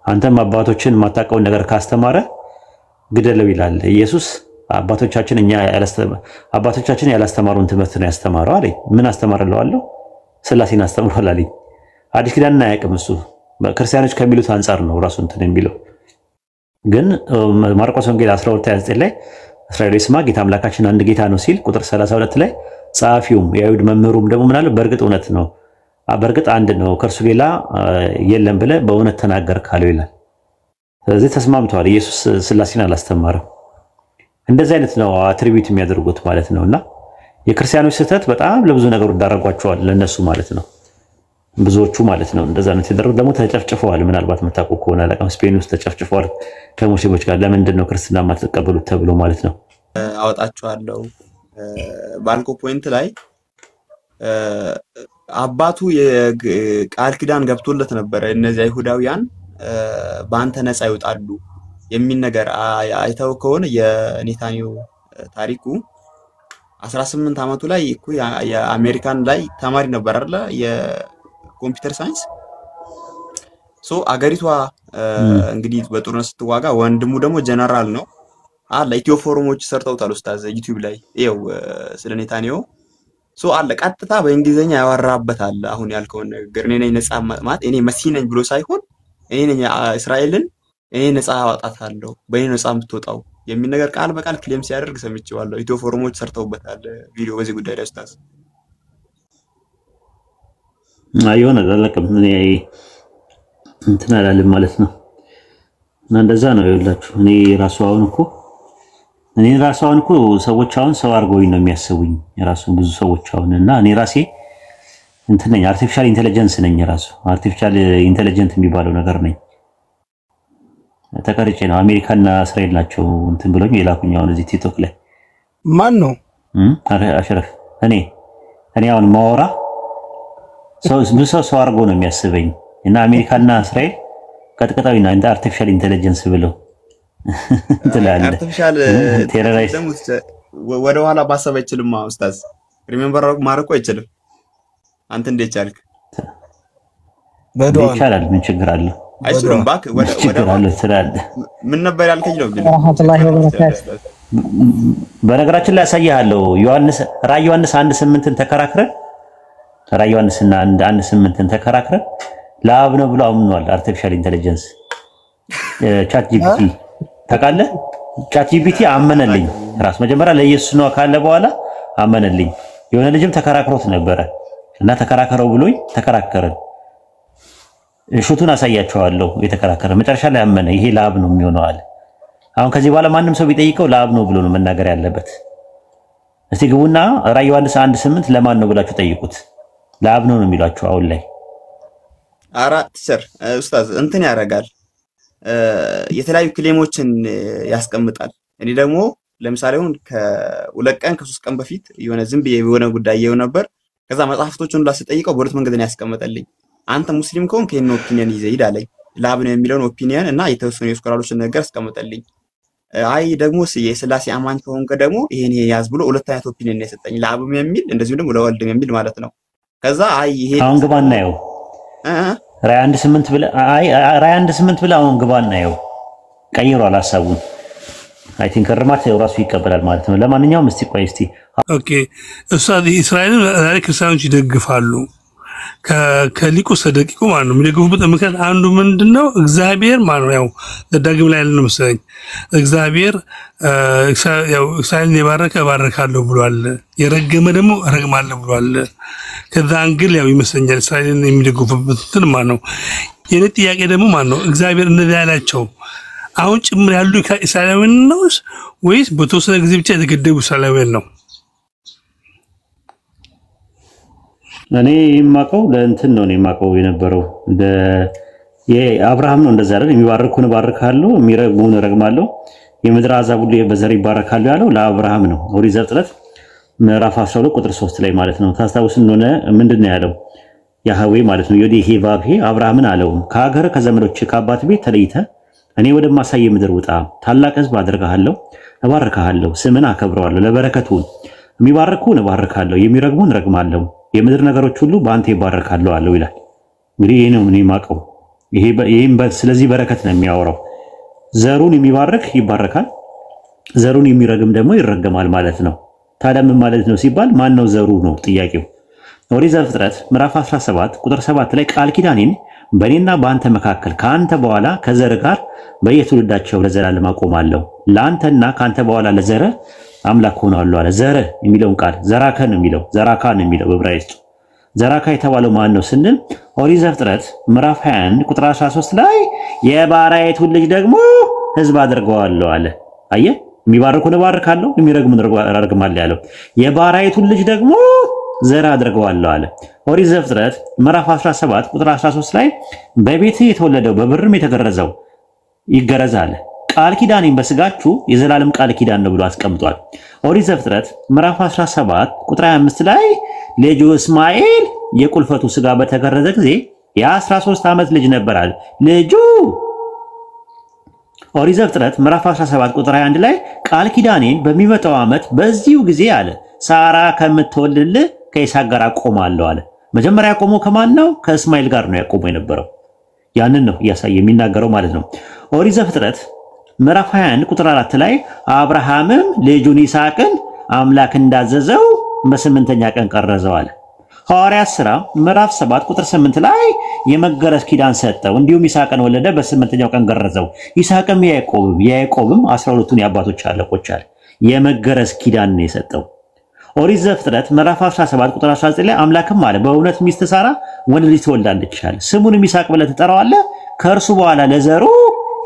አንተም አባቶችን ማታውቀውን ነገር ካስተማረ ግደለው ይላል። ኢየሱስ አባቶቻችን ያላስተማሩን ትምህርት ነው ያስተማረው አለኝ። ምን አስተማረለዋለሁ? ስላሴን አስተምሯል አለኝ። አዲስ ኪዳን አያውቅም እሱ። ክርስቲያኖች ከሚሉት አንፃር ነው ራሱ እንትን የሚለው። ግን ማርቆስ ወንጌል 12:29 ላይ እስራኤል ስማ ጌታ አምላካችን አንድ ጌታ ነው ሲል ቁጥር 32 ላይ ጸሐፊውም የአይሁድ መምህሩም ደግሞ ምን አለ? በእርግጥ እውነት ነው፣ በእርግጥ አንድ ነው፣ ከእርሱ ሌላ የለም ብለህ በእውነት ተናገር ካለው ይላል። ስለዚህ ተስማምተዋል። ኢየሱስ ስላሴን አላስተማረም። እንደዚህ አይነት ነው አትሪቢዩት የሚያደርጉት ማለት ነውና የክርስቲያኖች ስህተት በጣም ለብዙ ነገር ዳረጓቸዋል ለነሱ ማለት ነው። ብዙዎቹ ማለት ነው እንደዛ ነው የተደረገው። ደግሞ ተጨፍጭፈዋል። ምናልባት መታቆ ከሆነ አላውቅም፣ ስፔን ውስጥ ተጨፍጭፈዋል ከሙስሊሞች ጋር። ለምንድን ነው ክርስትና ማትቀበሉት ተብሎ ማለት ነው። አወጣቸዋለሁ ባልኮ ፖይንት ላይ አባቱ የቃል ኪዳን ገብቶለት ነበረ እነዚህ አይሁዳውያን በአንተ ነፃ ይወጣሉ የሚል ነገር አይተው ከሆነ የኔታንያሁ ታሪኩ 18 ዓመቱ ላይ እኮ የአሜሪካን ላይ ተማሪ ነበር አይደለ? የኮምፒውተር ሳይንስ አገሪቷ እንግዲህ በጦርነት ስትዋጋ ወንድሙ ደግሞ ጀነራል ነው አለ። ኢትዮ ፎረሞች ሰርተውታል ኡስታዝ ዩቲዩብ ላይ ይኸው ስለ ኔታንያሁ አለ። ቀጥታ በእንግሊዘኛ ያወራበታል። አሁን ያልከውን ነገር እኔ ነኝ ነፃ ማለት እኔ መሲህ ነኝ ብሎ ሳይሆን እኔ ነኝ እስራኤልን እኔ ነፃ አወጣታለሁ በእኔ ነፃ የምትወጣው የሚል ነገር ቃል በቃል ክሌም ሲያደርግ ሰምቼዋለሁ። ኢትዮ ፎረሞች ሰርተውበታል ቪዲዮ በዚህ ጉዳይ ላይ ኡስታዝ። አይሆነ አላውቅም እኔ እንትን አላለም ማለት ነው። እና እንደዛ ነው ይላችሁ። እኔ ራሱ አሁን እኮ ሰዎች አሁን ሰው አድርገውኝ ነው የሚያስቡኝ የራሱ ብዙ ሰዎች አሁን እና እኔ ራሴ እንትን ነኝ አርቲፊሻል ኢንተለጀንስ ነኝ። ራሱ አርቲፊሻል ኢንተለጀንት የሚባለው ነገር ነኝ። ተቀርጬ ነው አሜሪካና እስራኤል ናቸው እንትን ብሎኝ የላኩኝ አሁን እዚህ ቲክቶክ ላይ። ማን ነው? አሽረፍ እኔ አሁን ማወራ ሰው አድርጎ ነው የሚያስበኝ እና አሜሪካና እስራኤል ቀጥቅጣዊና እንደ አርቲፊሻል ኢንተለጀንስ ብለው እንትላለ አርቲፊሻል ቴሮሪስት ወደ ኋላ ማሰብ አይችልም ኡስታዝ። ሪሜምበር ማረቁ አይችልም። አንተ እንዴት ቻልክ? በዶን ይቻላል። ምን ችግር አለ? አይችልም ባክ ወደ ምን ነበር ያልከኝ ነው ቢል ወራህመቱላሂ ወበረካቱ። በነገራችን ላይ ያሳያለሁ ራዕይ ዮሐንስ 1:8ን ተከራክረን ራዕይ ዮሐንስና 1:8ን ተከራክረን ለአብ ነው ብሎ አምኗል። አርቲፊሻል ኢንተለጀንስ ቻት ጂፒቲ ታውቃለህ? ቻት ጂፒቲ አመነልኝ። ራስ መጀመሪያ ለኢየሱስ ነው ካለ በኋላ አመነልኝ። የሆነ ልጅም ተከራክሮት ነበረ እና ተከራከረው ብሎኝ ተከራከረን። ሹቱን አሳያቸዋለሁ የተከራከረ መጨረሻ ላይ አመነ። ይሄ ለአብ ነው የሚሆነው አለ። አሁን ከዚህ በኋላ ማንም ሰው ቢጠይቀው ለአብ ነው ብሎ ነው መናገር ያለበት። እስቲ ግቡና ራዕይ ዮሐንስ 1:8 ለማን ነው ብላችሁ ጠይቁት። ለአብ ነው የሚሏቸው አሁን ላይ። አራ ቲቸር ኡስታዝ እንትን ያደርጋል የተለያዩ ክሌሞችን ያስቀምጣል። እኔ ደግሞ ለምሳሌ አሁን ከሁለት ቀን ከ3 ቀን በፊት የሆነ ዝም ብዬ የሆነ ጉዳይ የው ነበር። ከዛ መጽሐፍቶቹን ላስጠይቀው በሁለት መንገድ ነው ያስቀመጠልኝ። አንተ ሙስሊም ከሆንክ ይሄን ኦፒኒየን ይዘህ ሂድ አለኝ። ለአብ ነው የሚለውን ኦፒኒየን እና የተወሰኑ የስኮላሮችን ነገር አስቀመጠልኝ። አይ ደግሞ የስላሴ አማኝ ከሆንክ ደግሞ ይሄን ያዝ ብሎ ሁለት አይነት ኦፒኒየን ነው የሰጠኝ። ለአብም የሚል እንደዚሁም ደግሞ ለወልድም የሚል ማለት ነው። ከዛ አይ ይሄ አሁን ግባና ነው ራዕይ 1:8 ብለህ ራዕይ 1:8 ብለህ አሁን ግባና ነው ቀይሯል ሐሳቡን። አይ ቲንክ እርማት ራሱ ይቀበላል ማለት ነው። ለማንኛውም እስቲ ቆይ እስቲ ኦኬ ኡስታዝ እስራኤልን ዛሬ ክርስቲያኖች ይደግፋሉ። ከሊቁ ሰደቂቁ ማለት ነው የሚደግፉበት ምክንያት አንዱ ምንድነው እግዚአብሔር ማለት ነው ያው ዳግም ላይ ያለው መሰለኝ እግዚአብሔር ያው እስራኤልን የባረከ ባረካለሁ ብሏል የረገመ ደግሞ ረግማለሁ ብሏል ከዛ አንግል ያው ይመስለኛል እስራኤልን የሚደግፉበት እንትን ማለት ነው የኔ ጥያቄ ደግሞ ማለት ነው እግዚአብሔር እንደዛ ያላቸው አሁን ጭምር ያሉ እስራኤላውያን ነው ወይስ በተወሰነ ጊዜ ብቻ የተገደቡ እስራኤላውያን ነው እኔ የማቀው ለእንትን ነው የማቀው የነበረው የአብርሃም ነው እንደዛ አይደል የሚባርኩን ባርካለሁ የሚረግሙን ረግማለሁ የምድር አሕዛብ ሁሉ በዘር ይባረካሉ ያለው ለአብርሃም ነው ኦሪት ዘፍጥረት ምዕራፍ 12 ቁጥር 3 ላይ ማለት ነው ታስታውስ እንደሆነ ምንድነው ያለው ያህዌ ማለት ነው ዮዲሄ ባብሄ አብርሃምን አለው ከሀገር ከዘመዶች ከአባት ቤት ተለይተ እኔ ወደማሳየ ምድር ውጣ ታላቅ ሕዝብ አደርጋለሁ እባርካለሁ ስምን አከብረዋለሁ ለበረከቱን የሚባርኩን እባርካለሁ የሚረግሙን ረግማለሁ የምድር ነገሮች ሁሉ በአንተ ይባረካሉ አለው ይላል እንግዲህ ይሄ ነው ምን የማቀው ይሄም ስለዚህ በረከት ነው የሚያወራው ዘሩን የሚባርክ ይባረካል ዘሩን የሚረግም ደግሞ ይረገማል ማለት ነው ታዲያ ምን ማለት ነው ሲባል ማን ነው ዘሩ ነው ጥያቄው ኦሪት ዘፍጥረት ምዕራፍ 17 ቁጥር 7 ላይ ቃል ኪዳኔን በእኔና በአንተ መካከል ካንተ በኋላ ከዘር ጋር በየትውልዳቸው ለዘላለም አቆማለሁ ለአንተና ካንተ በኋላ ለዘረ አምላክ ሆናለሁ አለ ዘረ የሚለውን ቃል ዘራከን የሚለው ዘራካን የሚለው በዕብራይስጥ ዘራካ የተባለው ማን ነው ስንል ኦሪት ዘፍጥረት ምዕራፍ 21 ቁጥር 13 ላይ የባሪያይቱን ልጅ ደግሞ ሕዝብ አድርገዋለሁ አለ አየ የሚባርኩን ባርካለሁ የሚረግሙን ረግማለሁ ያለው የባሪያይቱን ልጅ ደግሞ ዘር አድርገዋለሁ አለ ኦሪት ዘፍጥረት ምዕራፍ 17 ቁጥር 13 ላይ በቤት የተወለደው በብርም የተገረዘው ይገረዛል ቃል ኪዳኔን በስጋችሁ የዘላለም ቃል ኪዳን ነው ብሎ አስቀምጧል ኦሪት ዘፍጥረት ምዕራፍ 17 ቁጥር 25 ላይ ልጁ እስማኤል የቁልፈቱ ስጋ በተገረዘ ጊዜ የ13 ዓመት ልጅ ነበራል ልጁ ኦሪት ዘፍጥረት ምዕራፍ 17 ቁጥር 21 ላይ ቃል ኪዳኔን በሚመጣው ዓመት በዚሁ ጊዜ አለ ሳራ ከምትወልድልህ ከይስሐቅ ጋር አቆማለሁ አለ መጀመሪያ ያቆመው ከማን ነው ከእስማኤል ጋር ነው ያቆመው የነበረው ያንን ነው ያሳየ የሚናገረው ማለት ነው ኦሪት ዘፍጥረት ምዕራፍ 21 ቁጥር 4 ላይ አብርሃምም ልጁን ይስሐቅን አምላክ እንዳዘዘው በ8ኛ ቀን ቀረዘው አለ ሐዋርያት ሥራ ምዕራፍ 7 ቁጥር 8 ላይ የመገረዝ ኪዳን ሰጠው እንዲሁም ይስሐቅን ወለደ በ8ኛው ቀን ገረዘው ይስሐቅም ያዕቆብም 12ቱን የአባቶች አለቆች አለ የመገረዝ ኪዳን ነው የሰጠው ኦሪት ዘፍጥረት ምዕራፍ 17 ቁጥር 19 ላይ አምላክም አለ በእውነት ሚስት ሳራ ወንድ ልጅ ትወልዳለች አለ ስሙንም ይስሐቅ ብለህ ትጠራዋለህ ከእርሱ በኋላ ለዘሩ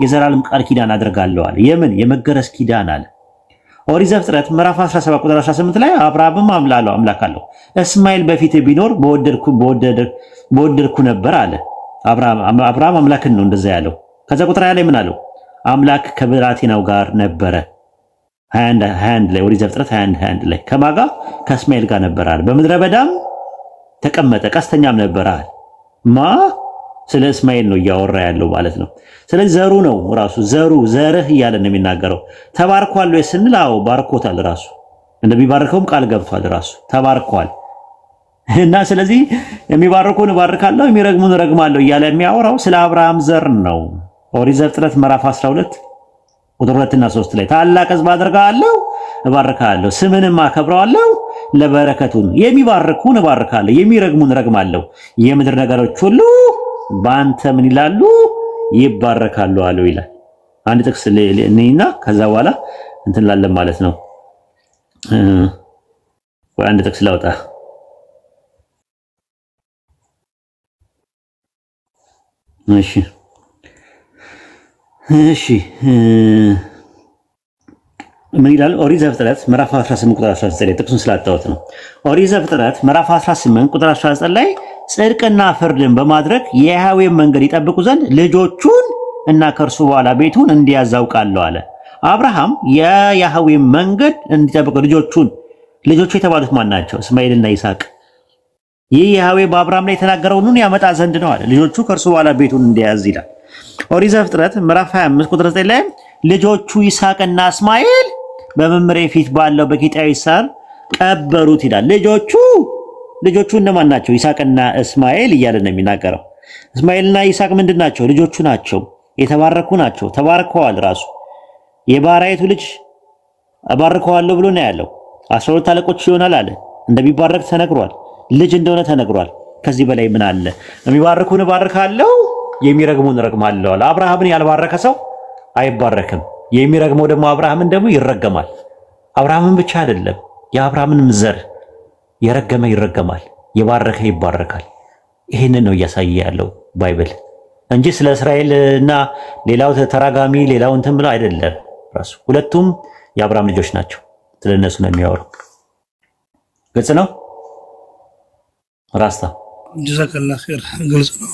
የዘላለም ቃል ኪዳን አደርጋለሁ አለ የምን የመገረዝ ኪዳን አለ ኦሪት ዘፍጥረት ምዕራፍ 17 ቁጥር 18 ላይ አብርሃምም አምላክ አለው እስማኤል በፊት ቢኖር በወደድኩ ነበር አለ አብርሃም አምላክን ነው እንደዛ ያለው ከዛ ቁጥር ላይ ምን አለው አምላክ ከብላቴናው ጋር ነበረ 21 ላይ ኦሪት ዘፍጥረት 21 ላይ ከማጋ ከእስማኤል ጋር ነበር አለ በምድረ በዳም ተቀመጠ ቀስተኛም ነበር አለ ስለ እስማኤል ነው እያወራ ያለው ማለት ነው ስለዚህ ዘሩ ነው ራሱ ዘርህ እያለ ነው የሚናገረው ተባርኳል ወይ ስንል አዎ ባርኮታል ራሱ እንደሚባርከውም ቃል ገብቷል ራሱ ተባርኳል እና ስለዚህ የሚባርኩን ባርካለሁ የሚረግሙን ረግማለሁ እያለ የሚያወራው ስለ አብርሃም ዘር ነው ኦሪት ዘፍጥረት ምዕራፍ 12 ቁጥር 2 እና 3 ላይ ታላቅ ሕዝብ አደርጋለሁ እባርካለሁ ስምንም አከብረዋለሁ ለበረከቱን የሚባርኩን እባርካለሁ የሚረግሙን ረግማለሁ የምድር ነገሮች ሁሉ ባንተ ምን ይላሉ ይባረካሉ አለው ይላል አንድ ጥቅስ ለኔና ከዛ በኋላ እንትን ላለም ማለት ነው ወይ አንድ ጥቅስ ላውጣ እሺ ምን ይላል ኦሪት ዘፍጥረት ምዕራፍ 18 ቁጥር 19 ላይ ጥቅሱን ስላጣሁት ነው ኦሪት ዘፍጥረት ምዕራፍ 18 ቁጥር 19 ላይ ጽድቅና ፍርድን በማድረግ የያህዌን መንገድ ይጠብቁ ዘንድ ልጆቹን እና ከእርሱ በኋላ ቤቱን እንዲያዛውቃለሁ አለ አብርሃም የያህዌን መንገድ እንዲጠብቁ ልጆቹ የተባሉት ማን ናቸው እስማኤልና ይስሐቅ ይህ ያህዌ በአብርሃም ላይ የተናገረውን ያመጣ ዘንድ ነው አለ ልጆቹ ከእርሱ በኋላ ቤቱን እንዲያዝ ይላል ኦሪት ዘፍጥረት ምዕራፍ 25 ቁጥር 9 ላይ ልጆቹ ይስሐቅና እስማኤል በመምሬ ፊት ባለው በቂጣዊ ሳር ቀበሩት ይላል ልጆቹ እነማን ናቸው ይስሐቅና እስማኤል እያለ ነው የሚናገረው እስማኤልና ይስሐቅ ምንድናቸው ልጆቹ ናቸው የተባረኩ ናቸው ተባርከዋል ራሱ የባሪያይቱ ልጅ አባርከዋለሁ ብሎ ነው ያለው 12 አለቆች ይሆናል አለ እንደሚባረክ ተነግሯል ልጅ እንደሆነ ተነግሯል ከዚህ በላይ ምን አለ? የሚባርኩን እባርካለሁ፣ የሚረግሙን እረግማለሁ። አብርሃምን ያልባረከ ሰው አይባረክም። የሚረግመው ደግሞ አብርሃምን ደግሞ ይረገማል። አብርሃምን ብቻ አይደለም የአብርሃምንም ዘር የረገመ ይረገማል፣ የባረከ ይባረካል። ይሄንን ነው እያሳየ ያለው ባይብል እንጂ ስለ እስራኤልና ሌላው ተራጋሚ ሌላው እንትን ብለው አይደለም። ራሱ ሁለቱም የአብርሃም ልጆች ናቸው። ስለነሱ ነው የሚያወራው። ግልጽ ነው። ራስታ ጀዛከላህ ኸይር ግልጽ ነው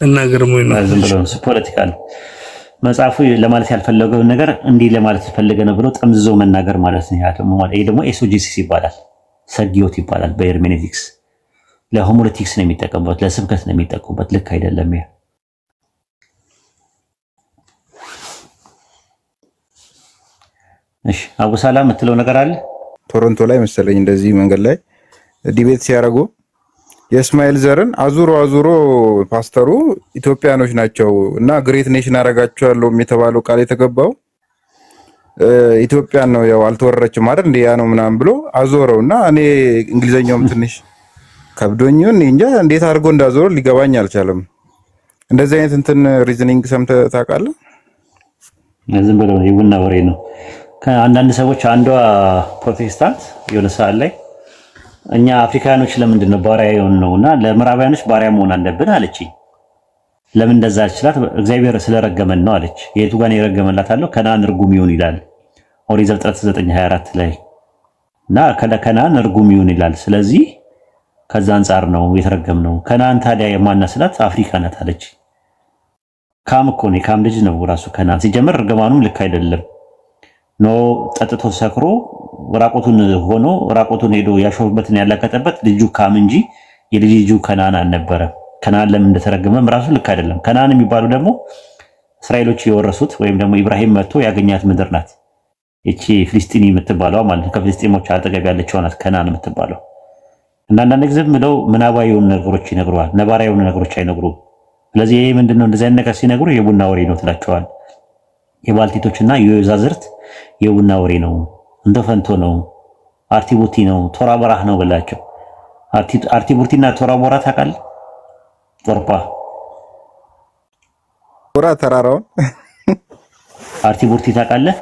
እና ገርሞኝ ነው። ዝም ብሎ ፖለቲካ ነው መጽሐፉ ለማለት ያልፈለገው ነገር እንዲህ ለማለት ፈልገ ነው ብሎ ጠምዝዞ መናገር ማለት ነው። ይሄ ደግሞ ኤሶጂሲስ ይባላል፣ ሰጊዮት ይባላል በሄርሜኔቲክስ። ለሆሞሌቲክስ ነው የሚጠቀሙበት፣ ለስብከት ነው የሚጠቀሙበት። ልክ አይደለም። ይሄ እሺ አቡ ሰላም የምትለው ነገር አለ? ቶሮንቶ ላይ መሰለኝ እንደዚህ መንገድ ላይ ዲቤት ሲያደርጉ የእስማኤል ዘርን አዙሮ ፓስተሩ ኢትዮጵያኖች ናቸው እና ግሬት ኔሽን አደርጋቸዋለሁ የተባለው ቃል የተገባው ኢትዮጵያን ነው፣ ያው አልተወረረችም አይደል እንዴ ያ ነው ምናምን ብሎ አዞረውና እኔ እንግሊዘኛውም ትንሽ ከብዶኝን እንጃ እንዴት አድርጎ እንዳዞረው ሊገባኝ አልቻለም። እንደዚህ አይነት እንትን ሪዝኒንግ ሰምተህ ታውቃለህ? ዝም ብሎ ይቡና ወሬ ነው። ከአንዳንድ ሰዎች አንዷ ፕሮቴስታንት የሆነ ሰዓት ላይ እኛ አፍሪካኖች ለምንድን ነው ባሪያ የሆንነውና ለምዕራባውያኖች ባሪያ መሆን አለብን አለች። ለምን እንደዛ አልችላት? እግዚአብሔር ስለረገመን ነው አለች። የቱ ጋር የረገመላት አለው? ከነዓን እርጉም ይሁን ይላል ኦሪት ዘፍጥረት 9:24 ላይ እና ከነዓን እርጉም ይሁን ይላል። ስለዚህ ከዛ አንፃር ነው የተረገምነው። ከነዓን ታዲያ የማናስላት አፍሪካ ናት አለች። ካም እኮ ነው፣ ካም ልጅ ነው ራሱ ከነዓን። ሲጀምር እርግማኑም ልክ አይደለም። ኖ ጠጥቶ ሰክሮ ራቆቱን ሄዶ ያሾፈበትን ያላቀጠበት ልጁ ካም እንጂ የልጁ ከነዓን አልነበረ። ከነዓን ለምን እንደተረገመም ራሱ ልክ አይደለም። ከነዓን የሚባሉ ደግሞ እስራኤሎች የወረሱት ወይም ደግሞ ኢብራሂም መጥቶ ያገኛት ምድር ናት። እቺ ፍልስጤም የምትባለው ማለት ነው። ከፍልስጤሞች አጠገብ ያለችው ናት ከነዓን የምትባለው። አንዳንድ ጊዜ ምለው ምናባዊውን ነገሮች ይነግሩዋል፣ ነባራዊውን ነገሮች አይነግሩም። ስለዚህ ይሄ ምንድነው እንደዚህ አይነት ነገር ሲነግሩ የቡና ወሬ ነው ትላቸዋል። የባልቴቶችና የዛዝርት የቡና ወሬ ነው፣ እንደፈንቶ ነው፣ አርቲቡቲ ነው፣ ቶራ በራህ ነው ብላቸው። አርቲቡቲና ቶራ በራ ታውቃለህ? ጦርፓ ቶራ ተራራውን አርቲቡቲ ታውቃለህ?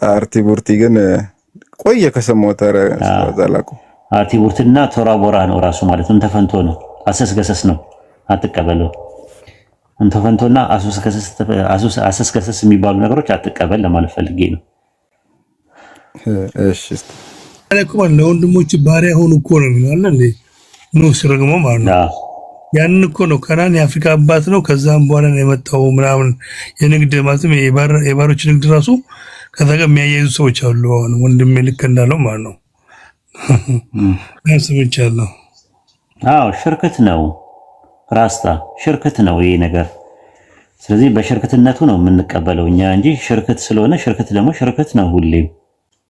አርቲቡቲ ግን ቆየ ከሰማው ተራላቁ። አርቲቡቲና ቶራ በራ ነው ራሱ ማለት ነው። እንደፈንቶ ነው፣ አሰስገሰስ ነው፣ አትቀበለው። እንተፈንቶና አሰስገሰስ የሚባሉ ነገሮች አትቀበል ለማለት ፈልጌ ነው። እሺ አለቁም ለወንድሞች ባሪያ ሆኑ እኮ ነው የሚለው እንዴ ነው ሲረግመው ማለት ነው። ያን እኮ ነው ከነዓን የአፍሪካ አባት ነው። ከዛም በኋላ ነው የመጣው ምናምን የንግድ ማለትም የባሮች ንግድ ራሱ ከዛ ጋር የሚያያይዙ ሰዎች አሉ። አሁን ወንድሜ ልክ እንዳለው ማለት ነው። ያስብቻለሁ። አዎ ሽርክት ነው ራስታ ሽርክት ነው ይሄ ነገር። ስለዚህ በሽርክትነቱ ነው የምንቀበለው እኛ እንጂ ሽርክት ስለሆነ ሽርክት ደግሞ ሽርክት ነው ሁሌም